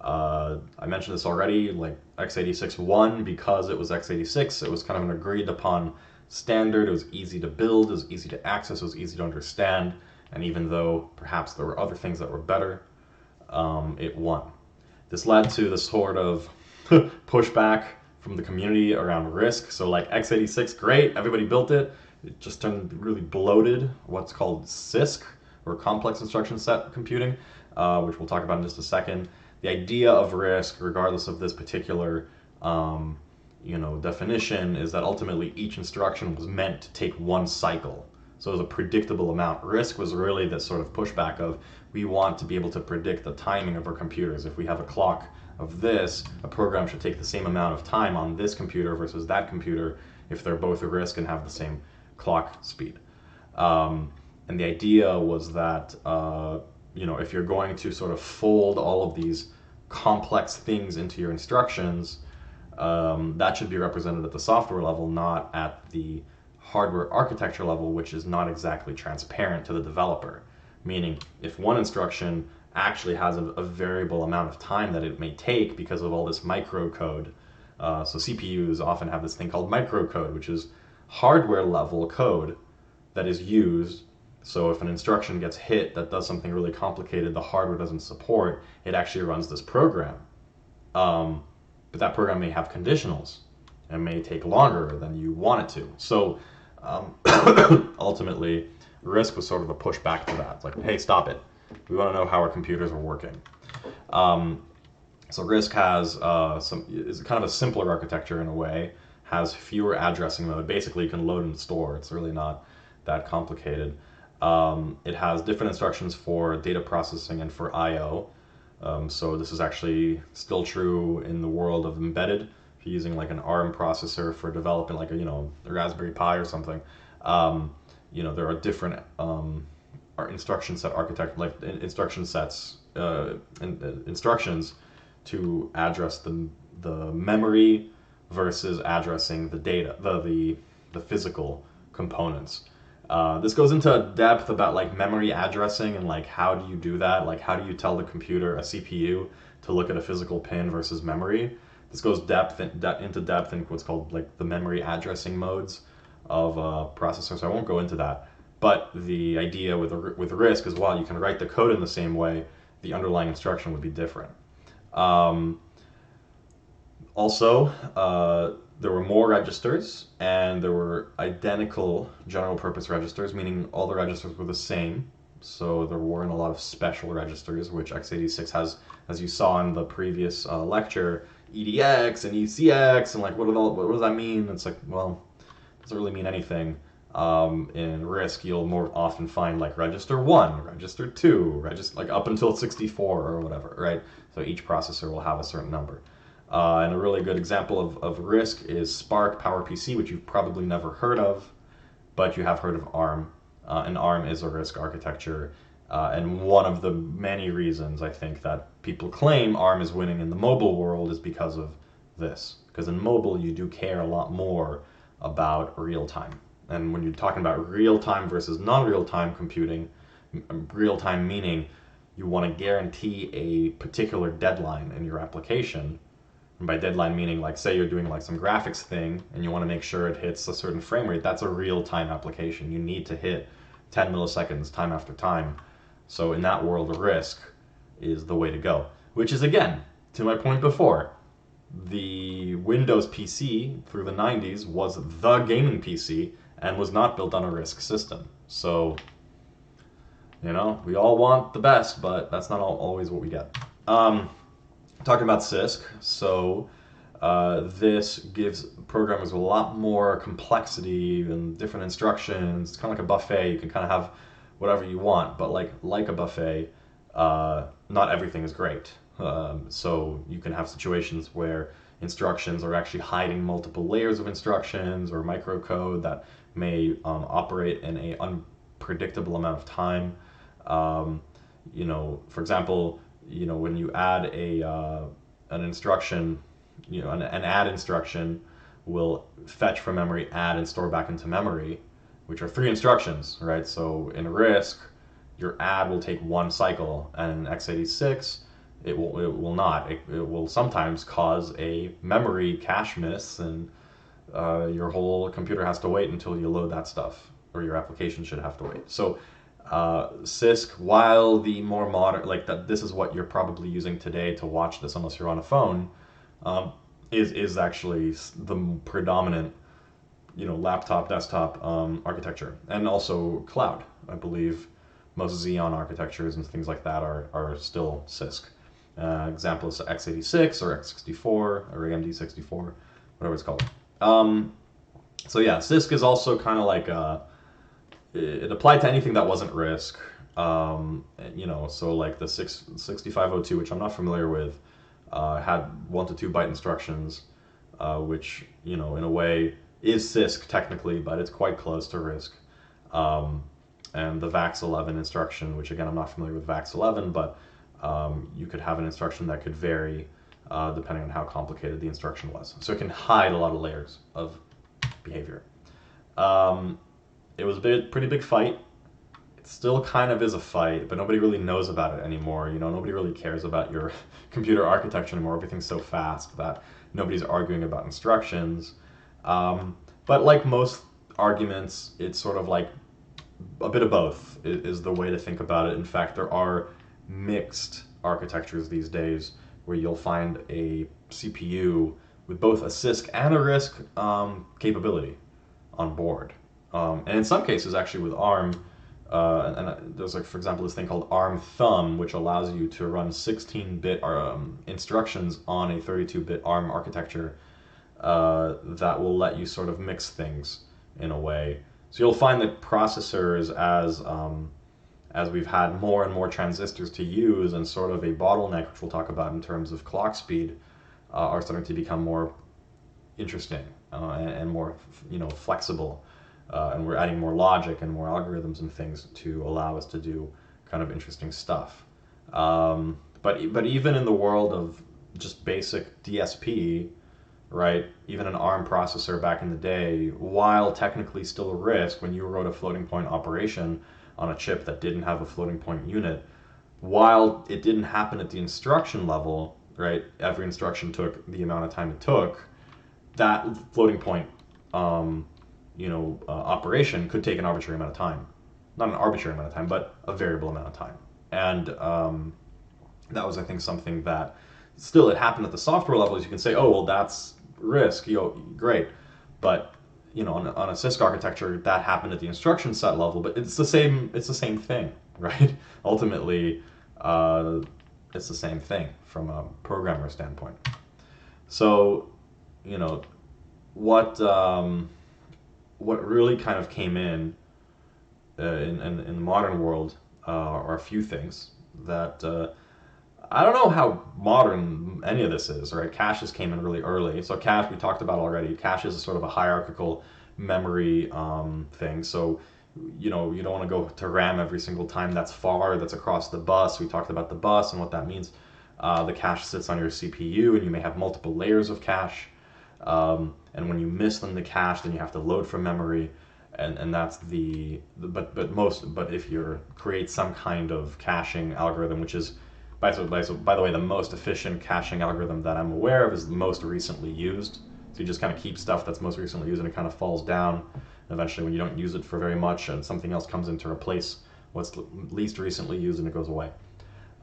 I mentioned this already, like x86-1, because it was x86, it was kind of an agreed upon standard. It was easy to build, it was easy to access, it was easy to understand, and even though perhaps there were other things that were better, it won. This led to the sort of pushback from the community around RISC. So like x86, great, everybody built it. It just turned really bloated, what's called CISC, or complex instruction set computing, which we'll talk about in just a second. The idea of RISC, regardless of this particular definition, is that ultimately each instruction was meant to take one cycle. So it was a predictable amount. RISC was really this sort of pushback of, we want to be able to predict the timing of our computers. If we have a clock of this, a program should take the same amount of time on this computer versus that computer if they're both a RISC and have the same clock speed. And the idea was that if you're going to sort of fold all of these complex things into your instructions, that should be represented at the software level, not at the hardware architecture level, which is not exactly transparent to the developer. Meaning, if one instruction actually has a variable amount of time that it may take because of all this microcode, so CPUs often have this thing called microcode, which is hardware level code that is used. So if an instruction gets hit that does something really complicated the hardware doesn't support, it actually runs this program. But that program may have conditionals and may take longer than you want it to. So ultimately, RISC was sort of a pushback to that. It's like, hey, stop it. We want to know how our computers are working. So RISC has is kind of a simpler architecture in a way, has fewer addressing mode. Basically, you can load and store. It's really not that complicated. It has different instructions for data processing and for I/O. So this is actually still true in the world of embedded. If you're using like an ARM processor for developing like a Raspberry Pi or something, there are different instruction set architecture, like instruction sets, instructions to address the memory versus addressing the data, the physical components. This goes into depth about like memory addressing and like how do you do that? Like how do you tell the computer, a CPU, to look at a physical pin versus memory? This goes into depth in what's called like the memory addressing modes of a processor. So I won't go into that. But the idea with RISC is while you can write the code in the same way, the underlying instruction would be different. Also, there were more registers, and there were identical general purpose registers, meaning all the registers were the same. So there weren't a lot of special registers, which x86 has, as you saw in the previous lecture, EDX and ECX, and like what does that mean? It's like, well, it doesn't really mean anything. In RISC, you'll more often find like register 1, register 2, like up until 64 or whatever, right? So each processor will have a certain number. And a really good example of RISC is Spark PowerPC, which you've probably never heard of, but you have heard of ARM. And ARM is a RISC architecture. And one of the many reasons I think that people claim ARM is winning in the mobile world is because of this. Because in mobile, you do care a lot more about real time. And when you're talking about real-time versus non-real-time computing, real-time meaning you want to guarantee a particular deadline in your application. And by deadline meaning, like say you're doing like some graphics thing and you want to make sure it hits a certain frame rate, that's a real-time application. You need to hit 10 milliseconds time after time. So in that world, RISC is the way to go. Which is, again, to my point before, the Windows PC through the 90s was the gaming PC and was not built on a RISC system. So, you know, we all want the best, but that's not always what we get. Talking about CISC, so this gives programmers a lot more complexity and different instructions. It's kind of like a buffet. You can kind of have whatever you want, but like a buffet, not everything is great. So you can have situations where instructions are actually hiding multiple layers of instructions or microcode that may operate in an unpredictable amount of time. You know, for example, you know, when you add an instruction, you know, an add instruction will fetch from memory, add, and store back into memory, which are 3 instructions, right? So in RISC, your add will take 1 cycle, and in x86, it will not. It will sometimes cause a memory cache miss, and your whole computer has to wait until you load that stuff, or your application should have to wait. So CISC, while the more modern, like that, this is what you're probably using today to watch this, unless you're on a phone, is actually the predominant, you know, laptop, desktop architecture, and also cloud. I believe most Xeon architectures and things like that are still CISC. Example is x86 or x64 or AMD64, whatever it's called. So yeah, CISC is also kind of like it applied to anything that wasn't RISC. You know, so like the 6502, which I'm not familiar with, had 1 to 2 byte instructions, which, you know, in a way is CISC technically, but it's quite close to RISC. And the VAX11 instruction, which again, I'm not familiar with VAX11, but you could have an instruction that could vary depending on how complicated the instruction was. So it can hide a lot of layers of behavior. It was a pretty big fight. It still kind of is a fight, but nobody really knows about it anymore. You know, nobody really cares about your computer architecture anymore. Everything's so fast that nobody's arguing about instructions. But like most arguments, it's sort of like a bit of both is the way to think about it. In fact, there are mixed architectures these days where you'll find a CPU with both a CISC and a RISC capability on board. And in some cases, actually with ARM, and there's like, for example, this thing called ARM Thumb, which allows you to run 16-bit instructions on a 32-bit ARM architecture that will let you sort of mix things in a way. So you'll find that processors, as we've had more and more transistors to use and sort of a bottleneck, which we'll talk about in terms of clock speed, are starting to become more interesting and more, you know, flexible. And we're adding more logic and more algorithms and things to allow us to do kind of interesting stuff. But even in the world of just basic DSP, right? Even an ARM processor back in the day, while technically still a RISC, when you wrote a floating point operation on a chip that didn't have a floating point unit, while it didn't happen at the instruction level, right? Every instruction took the amount of time it took. That floating point, operation could take an arbitrary amount of time. Not an arbitrary amount of time, but a variable amount of time. And that was, I think, something that still it happened at the software level. As you can say, oh well, that's RISC, great, but on a CISC architecture, that happened at the instruction set level. But it's the same. It's the same thing, right? Ultimately, it's the same thing from a programmer standpoint. So, what really kind of came in the modern world are a few things that I don't know how modern any of this is, right? Caches came in really early. So cache, we talked about already. Cache is sort of a hierarchical memory thing. So, you don't want to go to RAM every single time that's far, that's across the bus. We talked about the bus and what that means. The cache sits on your CPU, and you may have multiple layers of cache. And when you miss them, the cache, then you have to load from memory. And that's but if you create some kind of caching algorithm, which is by the way, the most efficient caching algorithm that I'm aware of is the most recently used. So you just kind of keep stuff that's most recently used, and it kind of falls down. And eventually, when you don't use it for very much, and something else comes in to replace what's least recently used, and it goes away.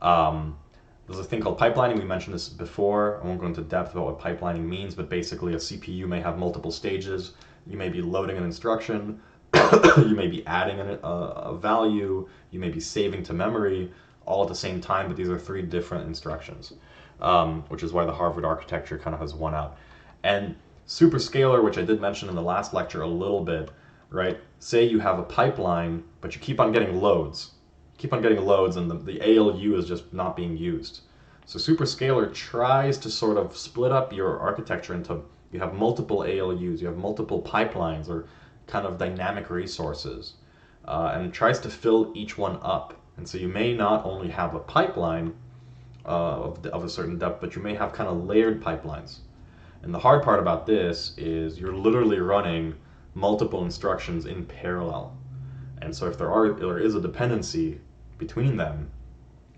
There's a thing called pipelining. We mentioned this before. I won't go into depth about what pipelining means, but basically a CPU may have multiple stages. You may be loading an instruction, you may be adding a value, you may be saving to memory, all at the same time, but these are 3 different instructions, which is why the Harvard architecture kind of has won out. And superscalar, which I did mention in the last lecture a little bit, right? Say you have a pipeline, but you keep on getting loads. And the ALU is just not being used. So superscalar tries to sort of split up your architecture into, you have multiple ALUs, you have multiple pipelines or kind of dynamic resources, and it tries to fill each one up. And so you may not only have a pipeline of a certain depth, but you may have kind of layered pipelines. And the hard part about this is you're literally running multiple instructions in parallel. And so if there is a dependency between them,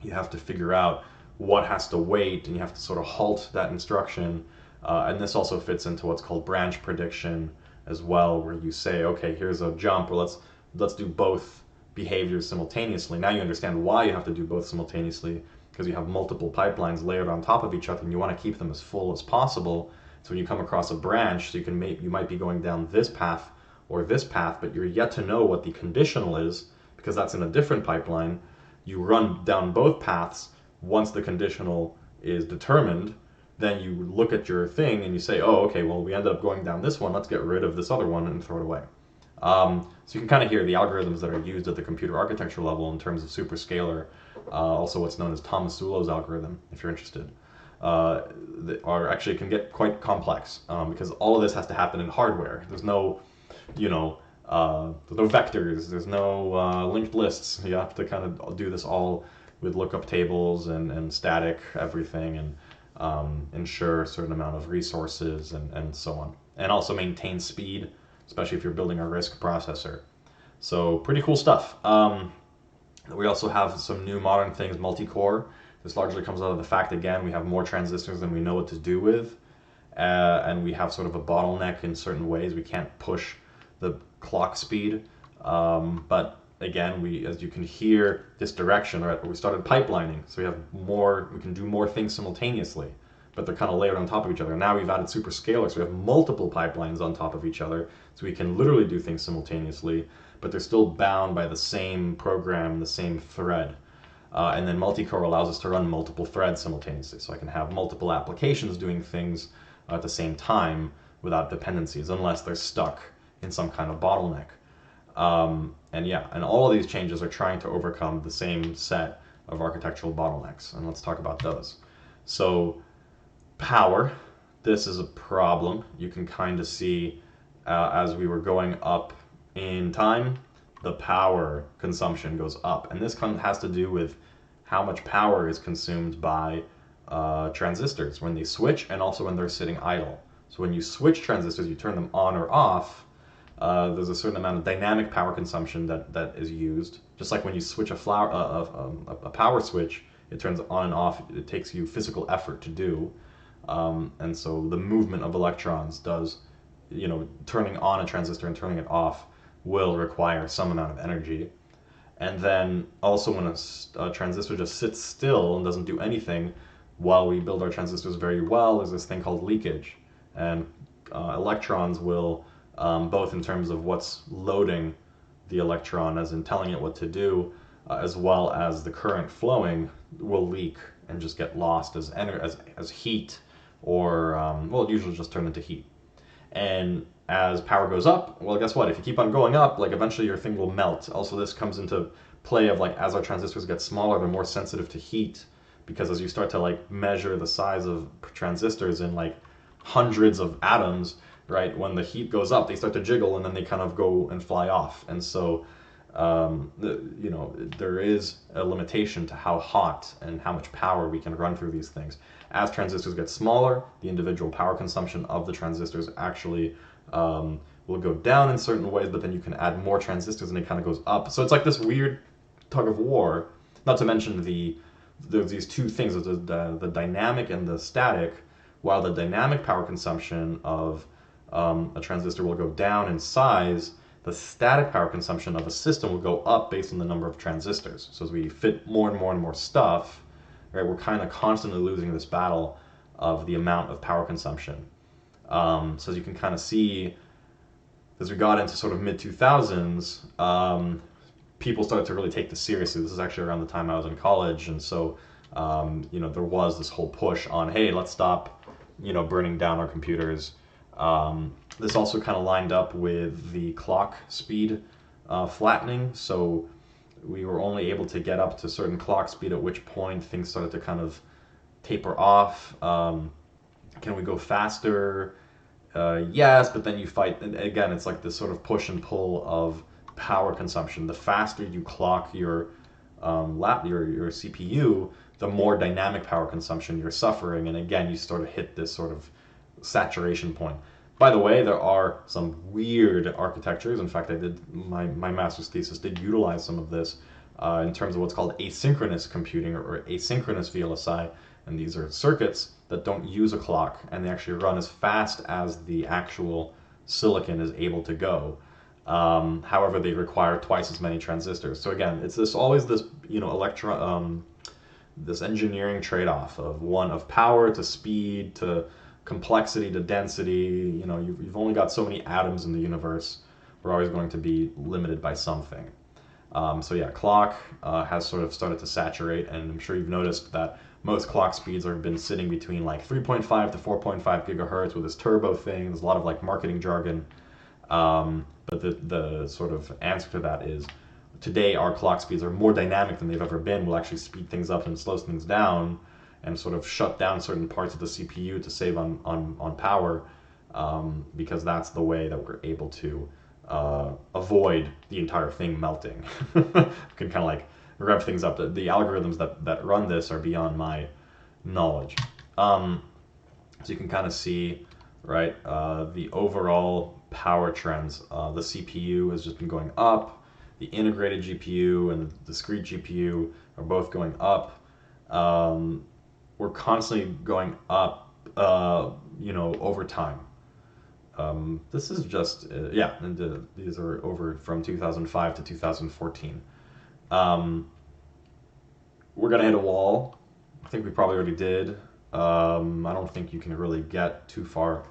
you have to figure out what has to wait, and you have to sort of halt that instruction. And this also fits into what's called branch prediction as well, where you say, okay, here's a jump, or let's do both behaviors simultaneously. Now you understand why you have to do both simultaneously, because you have multiple pipelines layered on top of each other, and you want to keep them as full as possible. So when you come across a branch, so you might be going down this path or this path, but you're yet to know what the conditional is, because that's in a different pipeline. You run down both paths. Once the conditional is determined, then you look at your thing and you say, oh, okay, well, we ended up going down this one. Let's get rid of this other one and throw it away. So you can kind of hear the algorithms that are used at the computer architecture level in terms of superscalar, also what's known as Tomasulo's algorithm, if you're interested, are actually can get quite complex because all of this has to happen in hardware. There's no, there's no vectors, there's no linked lists. You have to kind of do this all with lookup tables and static everything, and ensure a certain amount of resources and so on. And also maintain speed, especially if you're building a RISC processor. So pretty cool stuff. We also have some new modern things, multi-core. This largely comes out of the fact, again, we have more transistors than we know what to do with. And we have sort of a bottleneck in certain ways. We can't push the clock speed. But again, as you can hear, this direction, right? We started pipelining, so we can do more things simultaneously, but they're kind of layered on top of each other. Now we've added superscalar, so we have multiple pipelines on top of each other, so we can literally do things simultaneously, but they're still bound by the same program, the same thread. And then multi-core allows us to run multiple threads simultaneously, so I can have multiple applications doing things at the same time without dependencies, unless they're stuck in some kind of bottleneck. And all of these changes are trying to overcome the same set of architectural bottlenecks, and let's talk about those. So power, this is a problem. You can kind of see as we were going up in time, the power consumption goes up, and this has to do with how much power is consumed by transistors when they switch and also when they're sitting idle. So when you switch transistors, you turn them on or off, there's a certain amount of dynamic power consumption that is used. Just like when you switch a power switch, it turns on and off. It takes you physical effort to do. And so the movement of electrons does, turning on a transistor and turning it off will require some amount of energy. And then also when a transistor just sits still and doesn't do anything, while we build our transistors very well, there's this thing called leakage. And electrons will, both in terms of what's loading the electron, as in telling it what to do, as well as the current flowing, will leak and just get lost as heat, or, well, it usually just turn into heat. And as power goes up, well, guess what? If you keep on going up, like eventually your thing will melt. Also, this comes into play of like as our transistors get smaller, they're more sensitive to heat, because as you start to like measure the size of transistors in like hundreds of atoms, right? When the heat goes up, they start to jiggle and then they kind of go and fly off. And so, there is a limitation to how hot and how much power we can run through these things. As transistors get smaller, the individual power consumption of the transistors actually will go down in certain ways, but then you can add more transistors and it kind of goes up. So it's like this weird tug of war, not to mention there's these two things, the dynamic and the static. While the dynamic power consumption of a transistor will go down in size, the static power consumption of a system will go up based on the number of transistors. So as we fit more and more and more stuff, right, we're kind of constantly losing this battle of the amount of power consumption. So as you can kind of see, as we got into sort of mid-2000s, people started to really take this seriously. This is actually around the time I was in college, and so there was this whole push on, hey, let's stop, burning down our computers. This also kind of lined up with the clock speed flattening, so we were only able to get up to certain clock speed, at which point things started to kind of taper off. Can we go faster? Yes, but then you fight, and again, it's like this sort of push and pull of power consumption. The faster you clock your CPU, the more dynamic power consumption you're suffering, and again, you sort of hit this sort of saturation point. By the way, there are some weird architectures. In fact, I did my master's thesis did utilize some of this in terms of what's called asynchronous computing or asynchronous VLSI, and these are circuits that don't use a clock and they actually run as fast as the actual silicon is able to go. However, they require twice as many transistors. So again, it's always this this engineering trade-off of power to speed to complexity to density. You've only got so many atoms in the universe. We're always going to be limited by something. So yeah, clock has sort of started to saturate, and I'm sure you've noticed that most clock speeds have been sitting between like 3.5 to 4.5 gigahertz with this turbo thing. There's a lot of like marketing jargon. But the sort of answer to that is today our clock speeds are more dynamic than they've ever been. We'll actually speed things up and slow things down and sort of shut down certain parts of the CPU to save on power, because that's the way that we're able to avoid the entire thing melting. We can kind of like rev things up. The algorithms that run this are beyond my knowledge. So you can kind of see, right, the overall power trends. The CPU has just been going up. The integrated GPU and the discrete GPU are both going up. We're constantly going up, over time. This is just, and these are over from 2005 to 2014. We're going to hit a wall. I think we probably already did. I don't think you can really get too far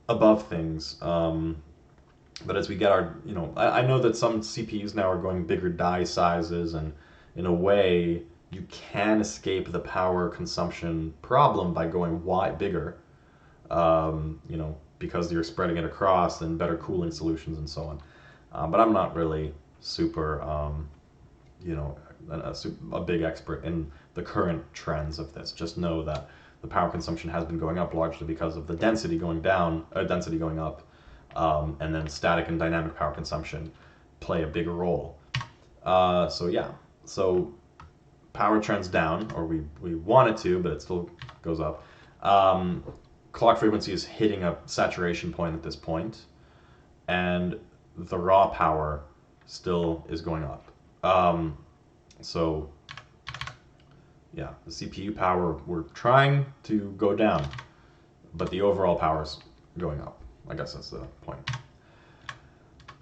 above things. But as we get our, I know that some CPUs now are going bigger die sizes, and in a way, you can escape the power consumption problem by going bigger, because you're spreading it across and better cooling solutions and so on. But I'm not really super, a big expert in the current trends of this. Just know that the power consumption has been going up largely because of the density going up, and then static and dynamic power consumption play a bigger role. So power trends down, or we want it to, but it still goes up. clock frequency is hitting a saturation point at this point, and the raw power still is going up. So yeah, the CPU power, we're trying to go down, but the overall power is going up. I guess that's the point.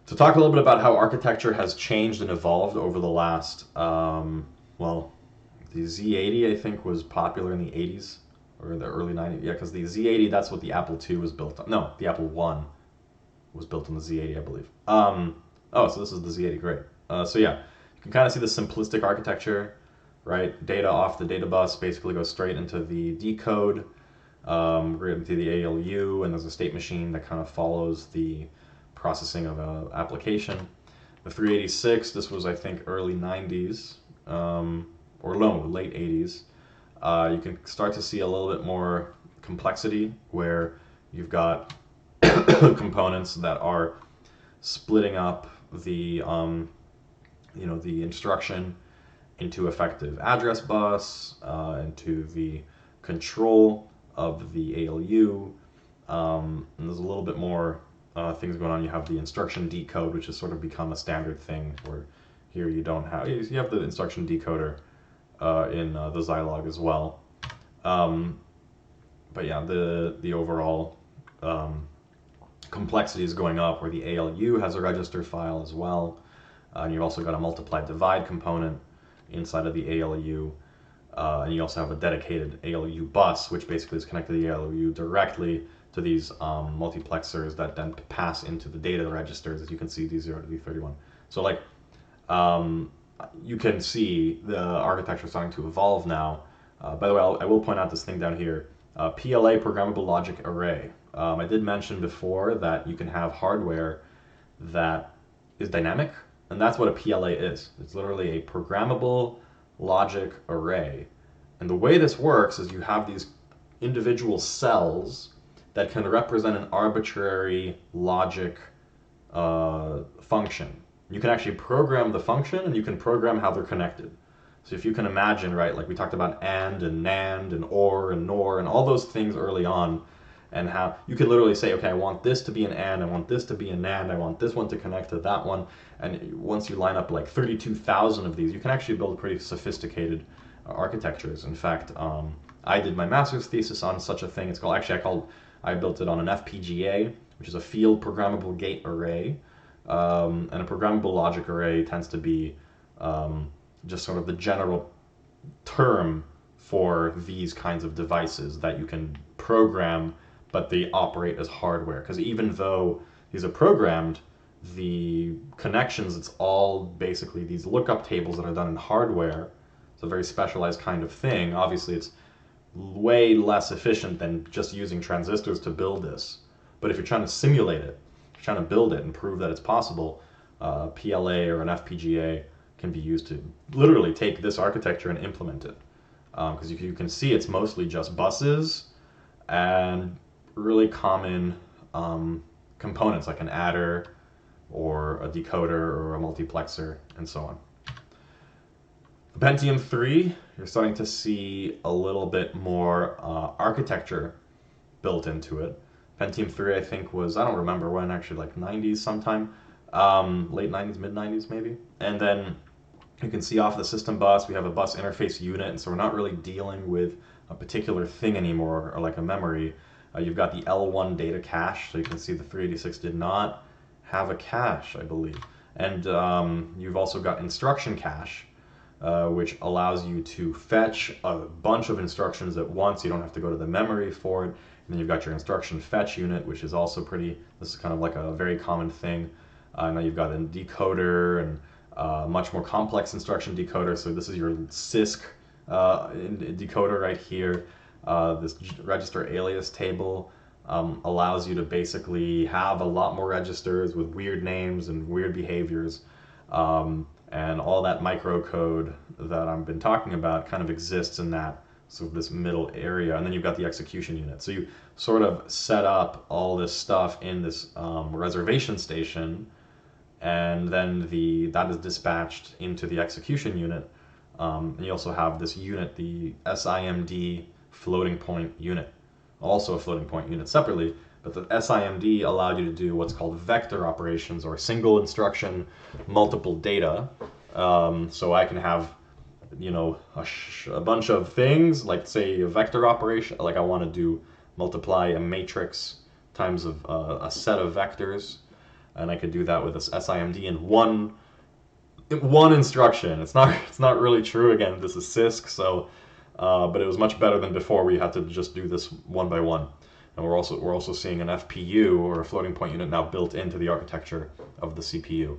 To talk a little bit about how architecture has changed and evolved over the last, well, the Z80 I think was popular in the 80s or the early 90s. Yeah, because the Z80, that's what the Apple II was built on. No, the Apple I was built on the Z80, I believe. Oh, so this is the Z80, great. So yeah, you can kind of see the simplistic architecture, right? Data off the data bus basically goes straight into the decode, right into the ALU, and there's a state machine that kind of follows the processing of an application. The 386, this was I think early 90s, or no, late 80s. You can start to see a little bit more complexity where you've got components that are splitting up the the instruction into effective address bus, into the control of the ALU, and there's a little bit more things going on. You have the instruction decode, which has sort of become a standard thing, where here you don't have, you have the instruction decoder in the Zilog as well. But yeah, the overall complexity is going up, where the ALU has a register file as well. And you've also got a multiply divide component inside of the ALU. And you also have a dedicated ALU bus, which basically is connected to the ALU directly to these multiplexers that then pass into the data registers, as you can see, D0 to D31. So like, you can see the architecture starting to evolve now. By the way, I will point out this thing down here, PLA, Programmable Logic Array. I did mention before that you can have hardware that is dynamic, and that's what a PLA is. It's literally a programmable logic array. And the way this works is you have these individual cells that can represent an arbitrary logic function. You can actually program the function, and you can program how they're connected. So if you can imagine, right, like we talked about AND and NAND and OR and NOR and all those things early on, and how you could literally say, okay, I want this to be an AND, I want this to be a NAND, I want this one to connect to that one. And once you line up like 32,000 of these, you can actually build pretty sophisticated architectures. In fact, I did my master's thesis on such a thing. It's called, I built it on an FPGA, which is a field programmable gate array. And a programmable logic array tends to be just sort of the general term for these kinds of devices that you can program, but they operate as hardware. Because even though these are programmed, the connections, it's all basically these lookup tables that are done in hardware. It's a very specialized kind of thing. Obviously, it's way less efficient than just using transistors to build this. But if you're trying to simulate it, if you're trying to build it and prove that it's possible, PLA or an FPGA can be used to literally take this architecture and implement it. Because you can see it's mostly just buses and really common components like an adder or a decoder or a multiplexer and so on. The Pentium 3, you're starting to see a little bit more architecture built into it. Pentium 3 I think was, I don't remember when, actually like 90s sometime, late 90s, mid 90s maybe. And then you can see off the system bus, we have a bus interface unit, and so we're not really dealing with a particular thing anymore, or like a memory. You've got the L1 data cache, so you can see the 386 did not have a cache, I believe. And you've also got instruction cache, which allows you to fetch a bunch of instructions at once. You don't have to go to the memory for it. And then you've got your instruction fetch unit, which is also this is kind of like a very common thing. Now you've got a decoder and much more complex instruction decoder. So this is your CISC decoder right here. This register alias table allows you to basically have a lot more registers with weird names and weird behaviors. And all that microcode that I've been talking about kind of exists in that sort of this middle area. And then you've got the execution unit. So you sort of set up all this stuff in this reservation station, and then that is dispatched into the execution unit. And you also have this unit, the SIMD floating point unit, also a floating point unit separately, but the SIMD allowed you to do what's called vector operations, or single instruction, multiple data. So I can have, a bunch of things, like say a vector operation, like I want to do multiply a matrix times a set of vectors, and I could do that with this SIMD in one instruction. It's not really true. Again, this is CISC, so but it was much better than before, where you had to just do this one by one. And we're also seeing an FPU, or a floating point unit, now built into the architecture of the CPU,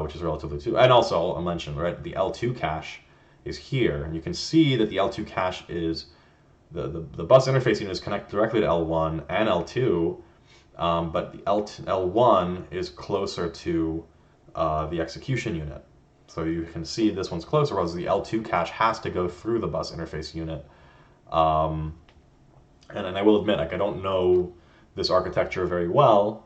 which is relatively too. And also I'll mention, right, the L2 cache is here, and you can see that the L2 cache is the bus interface unit is connected directly to L1 and L2, but the L1 is closer to the execution unit. So you can see this one's closer, whereas the L2 cache has to go through the bus interface unit. And I will admit, like, I don't know this architecture very well,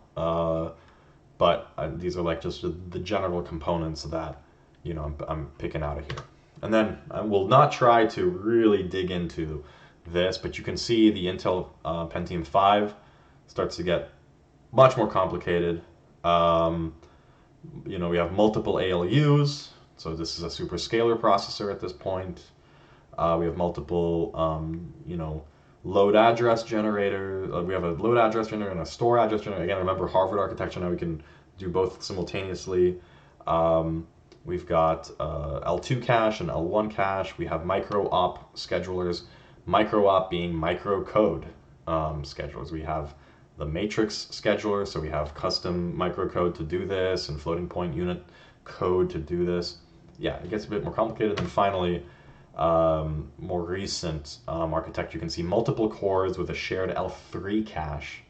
but these are like just the general components that I'm picking out of here. And then I will not try to really dig into this, but you can see the Intel Pentium 5 starts to get much more complicated. We have multiple ALUs, so this is a superscalar processor at this point. We have multiple, load address generator. We have a load address generator and a store address generator. Again, remember Harvard architecture, now we can do both simultaneously. We've got L2 cache and L1 cache. We have micro-op schedulers, micro-op being microcode schedulers. We have the matrix scheduler, so we have custom microcode to do this, and floating point unit code to do this. Yeah, it gets a bit more complicated. And finally, more recent architecture, you can see multiple cores with a shared L3 cache.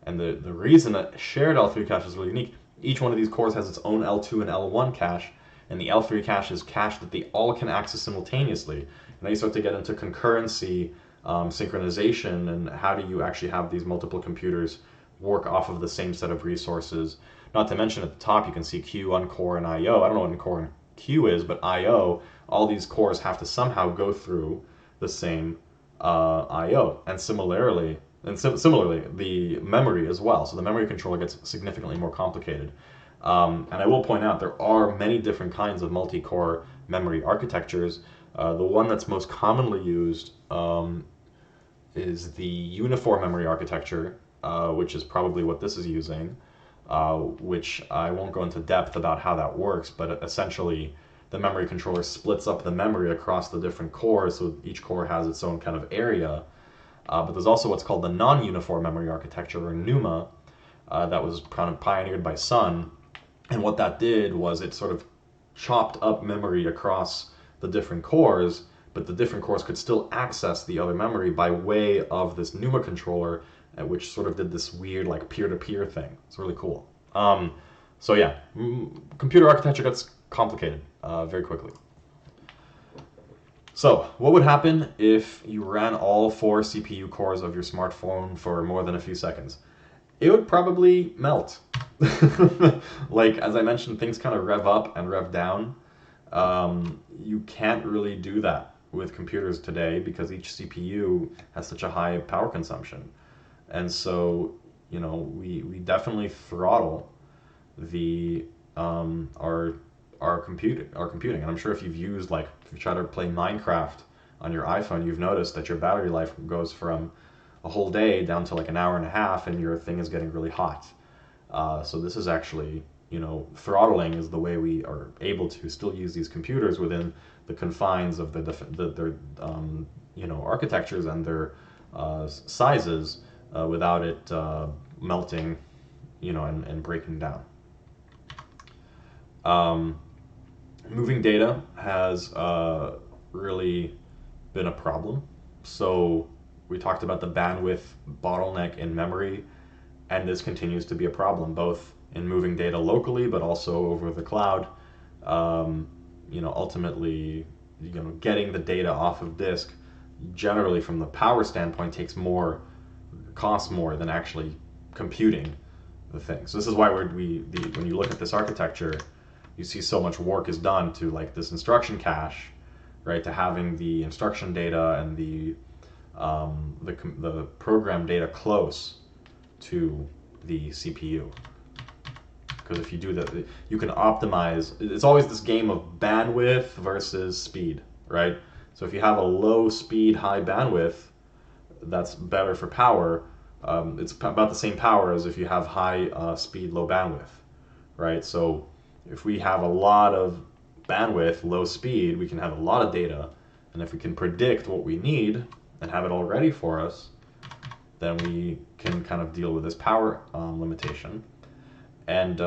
And the reason that shared L3 cache is really unique, each one of these cores has its own L2 and L1 cache, and the L3 cache is cache that they all can access simultaneously. And then you start to get into concurrency, synchronization, and how do you actually have these multiple computers work off of the same set of resources. Not to mention at the top you can see Q, uncore, and I/O. I don't know what uncore and Q is, but I/O, all these cores have to somehow go through the same I/O. And similarly, the memory as well. So the memory controller gets significantly more complicated. And I will point out there are many different kinds of multi-core memory architectures. The one that's most commonly used is the uniform memory architecture, which is probably what this is using, which I won't go into depth about how that works, but essentially the memory controller splits up the memory across the different cores, so each core has its own kind of area. But there's also what's called the non-uniform memory architecture, or NUMA, that was kind of pioneered by Sun. And what that did was it sort of chopped up memory across the different cores, but the different cores could still access the other memory by way of this NUMA controller, which sort of did this weird like peer-to-peer thing. It's really cool. So yeah, computer architecture gets complicated very quickly. So what would happen if you ran all 4 CPU cores of your smartphone for more than a few seconds? It would probably melt. Like, as I mentioned, things kind of rev up and rev down. You can't really do that with computers today because each CPU has such a high power consumption. And so, we definitely throttle the our computing. And I'm sure if you've used, like, if you try to play Minecraft on your iPhone, you've noticed that your battery life goes from a whole day down to like an hour and a half, and your thing is getting really hot. So this is actually, throttling is the way we are able to still use these computers within the confines of their architectures and their sizes, without it melting, and breaking down. Moving data has really been a problem. So we talked about the bandwidth bottleneck in memory, and this continues to be a problem, both in moving data locally, but also over the cloud. Ultimately, getting the data off of disk, generally from the power standpoint, costs more than actually computing the thing. So this is why when you look at this architecture, you see so much work is done to like this instruction cache, right, to having the instruction data and the the program data close to the CPU. Because if you do that, you can optimize. It's always this game of bandwidth versus speed, right? So if you have a low speed, high bandwidth, that's better for power. It's about the same power as if you have high speed, low bandwidth, right? So if we have a lot of bandwidth, low speed, we can have a lot of data. And if we can predict what we need and have it all ready for us, then we can kind of deal with this power limitation. And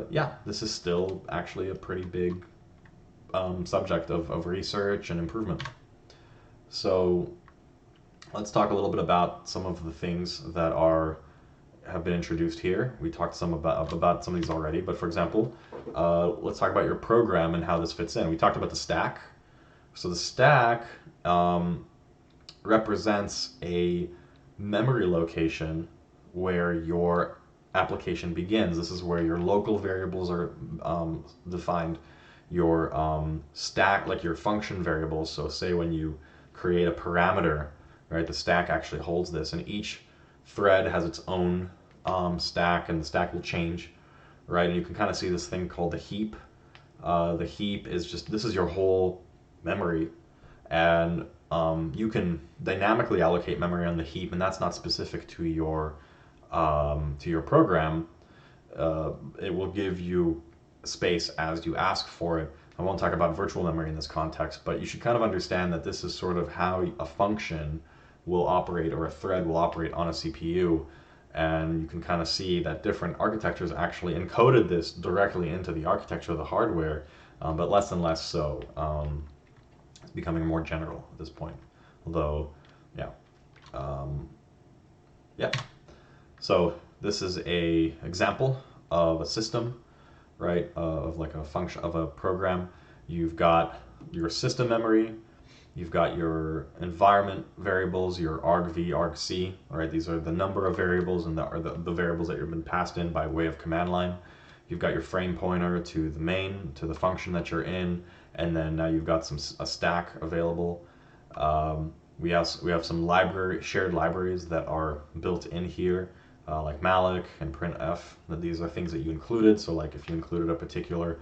yeah, this is still actually a pretty big subject of research and improvement. So let's talk a little bit about some of the things that have been introduced here. We talked some about some of these already, but for example, let's talk about your program and how this fits in. We talked about the stack. So the stack represents a memory location where your application begins. This is where your local variables are defined. Your stack, like your function variables. So say when you create a parameter, right, the stack actually holds this, and each thread has its own stack, and the stack will change, right? And you can kind of see this thing called the heap. The heap is just, this is your whole memory, and you can dynamically allocate memory on the heap, and that's not specific to your program. It will give you space as you ask for it. I won't talk about virtual memory in this context, but you should kind of understand that this is sort of how a function will operate, or a thread will operate on a CPU. And you can kind of see that different architectures actually encoded this directly into the architecture of the hardware, but less and less so. It's becoming more general at this point. Although, yeah. Yeah. So this is a example of a system, right, of like a function of a program. You've got your system memory, you've got your environment variables, your argv, argc, right? These are the number of variables and the variables that have been passed in by way of command line. You've got your frame pointer to the main, to the function that you're in, and then now you've got a stack available. We have some shared libraries that are built in here, like malloc and printf. These are things that you included. So like if you included a particular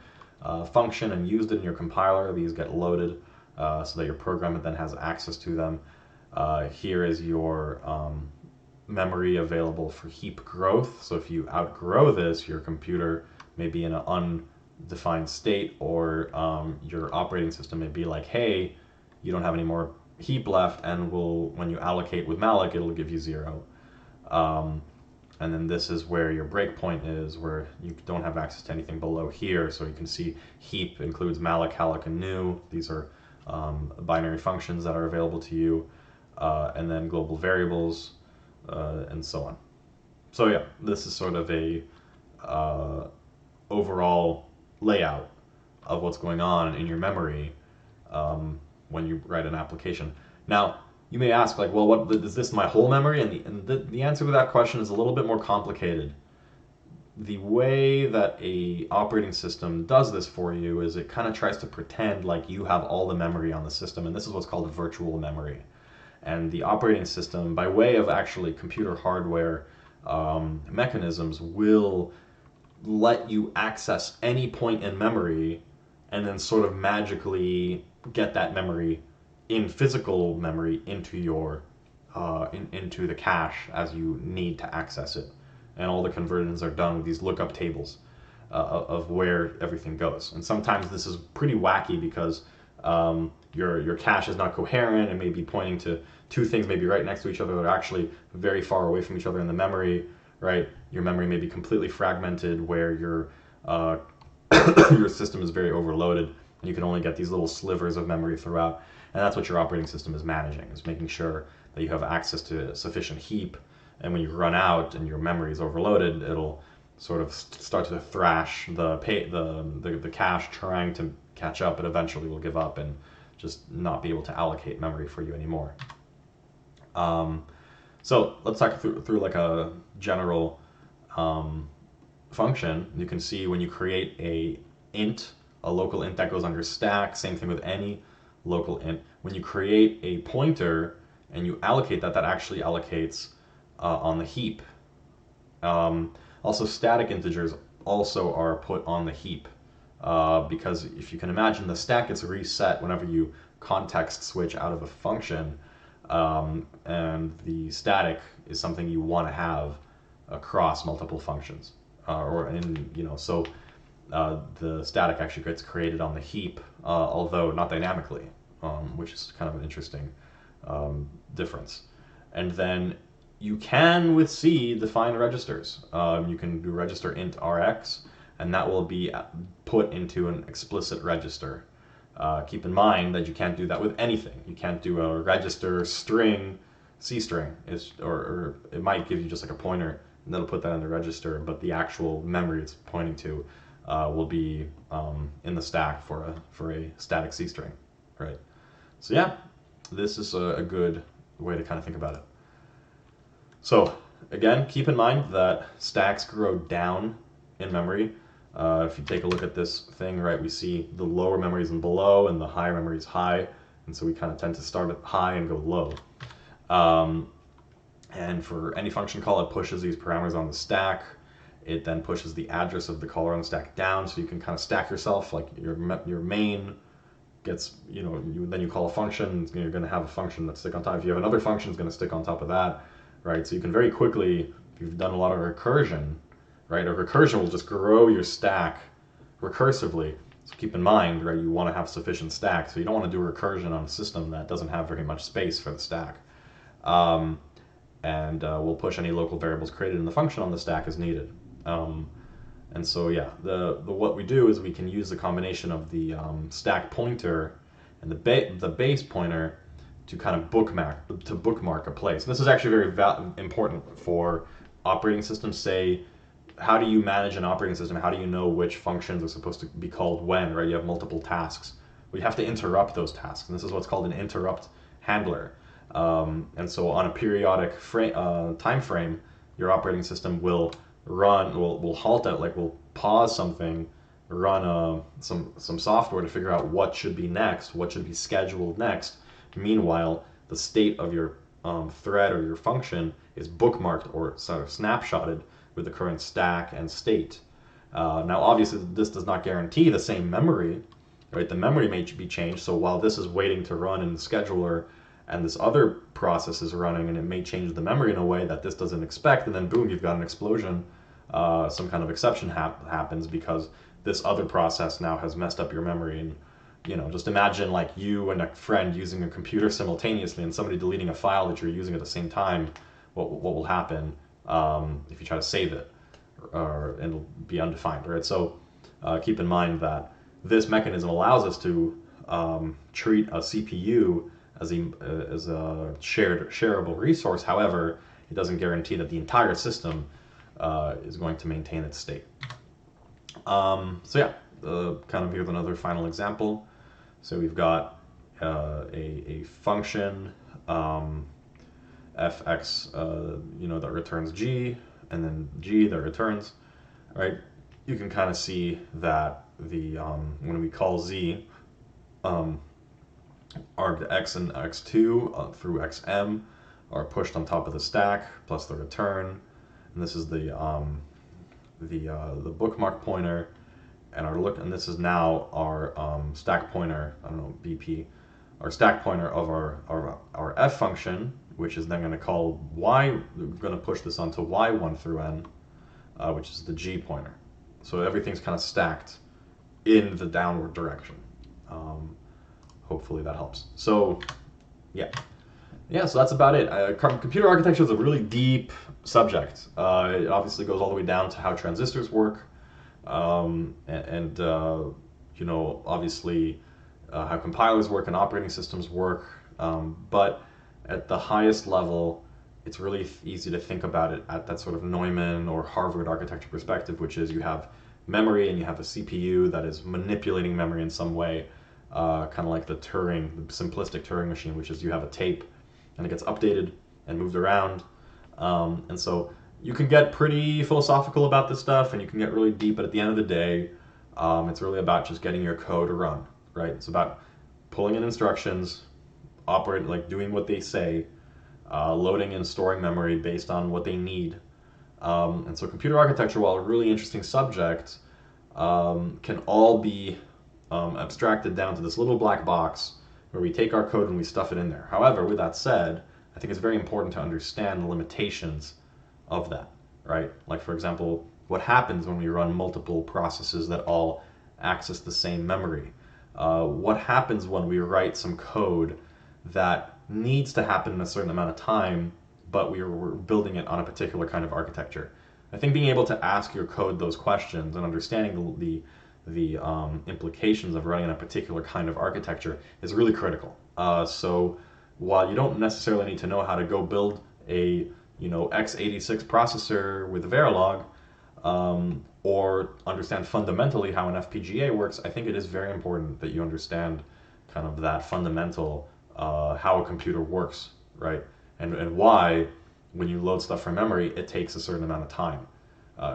function and used it in your compiler, these get loaded so that your program then has access to them. Here is your memory available for heap growth. So if you outgrow this, your computer may be in an undefined state, or your operating system may be like, hey, you don't have any more heap left, and when you allocate with malloc, it'll give you 0. And then this is where your breakpoint is, where you don't have access to anything below here. So you can see heap includes malloc, halloc, and new. These are binary functions that are available to you, and then global variables, and so on. So yeah, this is sort of a overall layout of what's going on in your memory when you write an application. Now, you may ask, like, well, what is this, my whole memory? And the answer to that question is a little bit more complicated. The way that a operating system does this for you is it kind of tries to pretend like you have all the memory on the system, and this is what's called a virtual memory. And the operating system, by way of actually computer hardware mechanisms, will let you access any point in memory and then sort of magically get that memory in physical memory into your into the cache as you need to access it. And all the conversions are done with these lookup tables of where everything goes. And sometimes this is pretty wacky because your cache is not coherent and may be pointing to two things maybe right next to each other that are actually very far away from each other in the memory, right? Your memory may be completely fragmented where your your system is very overloaded, and you can only get these little slivers of memory throughout. And that's what your operating system is managing, is making sure that you have access to sufficient heap. And when you run out and your memory is overloaded, it'll sort of start to thrash the cache, trying to catch up, but eventually will give up and just not be able to allocate memory for you anymore. So let's talk through like a general function. You can see when you create a local int that goes under stack, same thing with any local int. When you create a pointer, and you allocate that, that actually allocates on the heap. Also, static integers also are put on the heap, because if you can imagine, the stack gets reset whenever you context switch out of a function, and the static is something you want to have across multiple functions, or in, so the static actually gets created on the heap, although not dynamically, which is kind of an interesting difference. And then you can, with C, define registers. You can do register int rx, and that will be put into an explicit register. Keep in mind that you can't do that with anything. You can't do a register string, C string, or it might give you just like a pointer, and that'll put that in the register, but the actual memory it's pointing to will be in the stack for a static C string, right? So yeah, this is a good way to kind of think about it. So again, keep in mind that stacks grow down in memory. If you take a look at this thing, right, we see the lower memory is in below and the higher memory is high, and so we kind of tend to start at high and go low. And for any function call, it pushes these parameters on the stack. It then pushes the address of the caller on the stack down, so you can kind of stack yourself, like your main gets, then you call a function, you're going to have a function that stick on top. If you have another function, it's going to stick on top of that, right? So you can very quickly, if you've done a lot of recursion, right, a recursion will just grow your stack recursively. So keep in mind, right, you want to have sufficient stack, so you don't want to do recursion on a system that doesn't have very much space for the stack. And we'll push any local variables created in the function on the stack as needed. And so yeah, what we do is we can use the combination of the stack pointer and the base pointer to kind of bookmark a place. And this is actually very important for operating systems. Say, how do you manage an operating system? How do you know which functions are supposed to be called when, right? You have multiple tasks. We have to interrupt those tasks, and this is what's called an interrupt handler. And so on a periodic time frame, your operating system will halt out, like will pause something, run some software to figure out what should be next, what should be scheduled next. Meanwhile, the state of your thread or your function is bookmarked or sort of snapshotted with the current stack and state. Now, obviously, this does not guarantee the same memory, right? The memory may be changed. So while this is waiting to run in the scheduler, and this other process is running, and it may change the memory in a way that this doesn't expect, and then boom, you've got an explosion. Some kind of exception happens because this other process now has messed up your memory. And just imagine like you and a friend using a computer simultaneously, and somebody deleting a file that you're using at the same time. What will happen if you try to save it, or it'll be undefined, right? So keep in mind that this mechanism allows us to treat a CPU as a shareable resource. However, it doesn't guarantee that the entire system is going to maintain its state. So yeah, kind of here's another final example. So we've got a function fx, that returns g, and then g that returns, right? You can kind of see that the when we call z, arg x and x2 through xm are pushed on top of the stack plus the return, and this is the bookmark pointer, and this is now our stack pointer. I don't know, BP, our stack pointer of our f function, which is then going to call y. We're going to push this onto y1 through n, which is the g pointer. So everything's kind of stacked in the downward direction. Hopefully that helps. So yeah, so that's about it. Computer architecture is a really deep subject. It obviously goes all the way down to how transistors work, and obviously how compilers work and operating systems work. But at the highest level, it's really easy to think about it at that sort of Neumann or Harvard architecture perspective, which is you have memory and you have a CPU that is manipulating memory in some way. Kind of like the simplistic Turing machine, which is you have a tape and it gets updated and moved around. And so you can get pretty philosophical about this stuff, and you can get really deep, but at the end of the day, it's really about just getting your code to run, right? It's about pulling in instructions, doing what they say, loading and storing memory based on what they need. And so computer architecture, while a really interesting subject, can all be abstracted down to this little black box where we take our code and we stuff it in there. However, with that said, I think it's very important to understand the limitations of that, right? Like, for example, what happens when we run multiple processes that all access the same memory? What happens when we write some code that needs to happen in a certain amount of time, but we're building it on a particular kind of architecture? I think being able to ask your code those questions and understanding the implications of running a particular kind of architecture is really critical. So while you don't necessarily need to know how to go build a x86 processor with Verilog, or understand fundamentally how an FPGA works, I think it is very important that you understand kind of that fundamental how a computer works, right? And why, when you load stuff from memory, it takes a certain amount of time.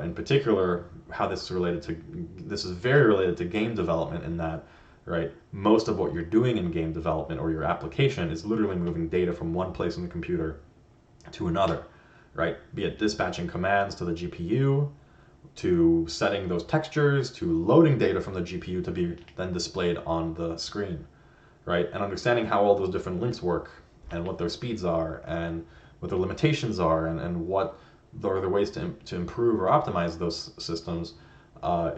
In particular, how this is very related to game development, in that, right, most of what you're doing in game development or your application is literally moving data from one place in the computer to another, right? Be it dispatching commands to the GPU, to setting those textures, to loading data from the GPU to be then displayed on the screen, right? And understanding how all those different links work and what their speeds are and what their limitations are, and what are the ways to improve or optimize those systems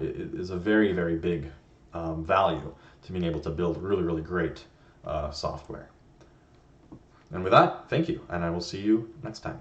is a very, very big value to being able to build really, really great software. And with that, thank you, and I will see you next time.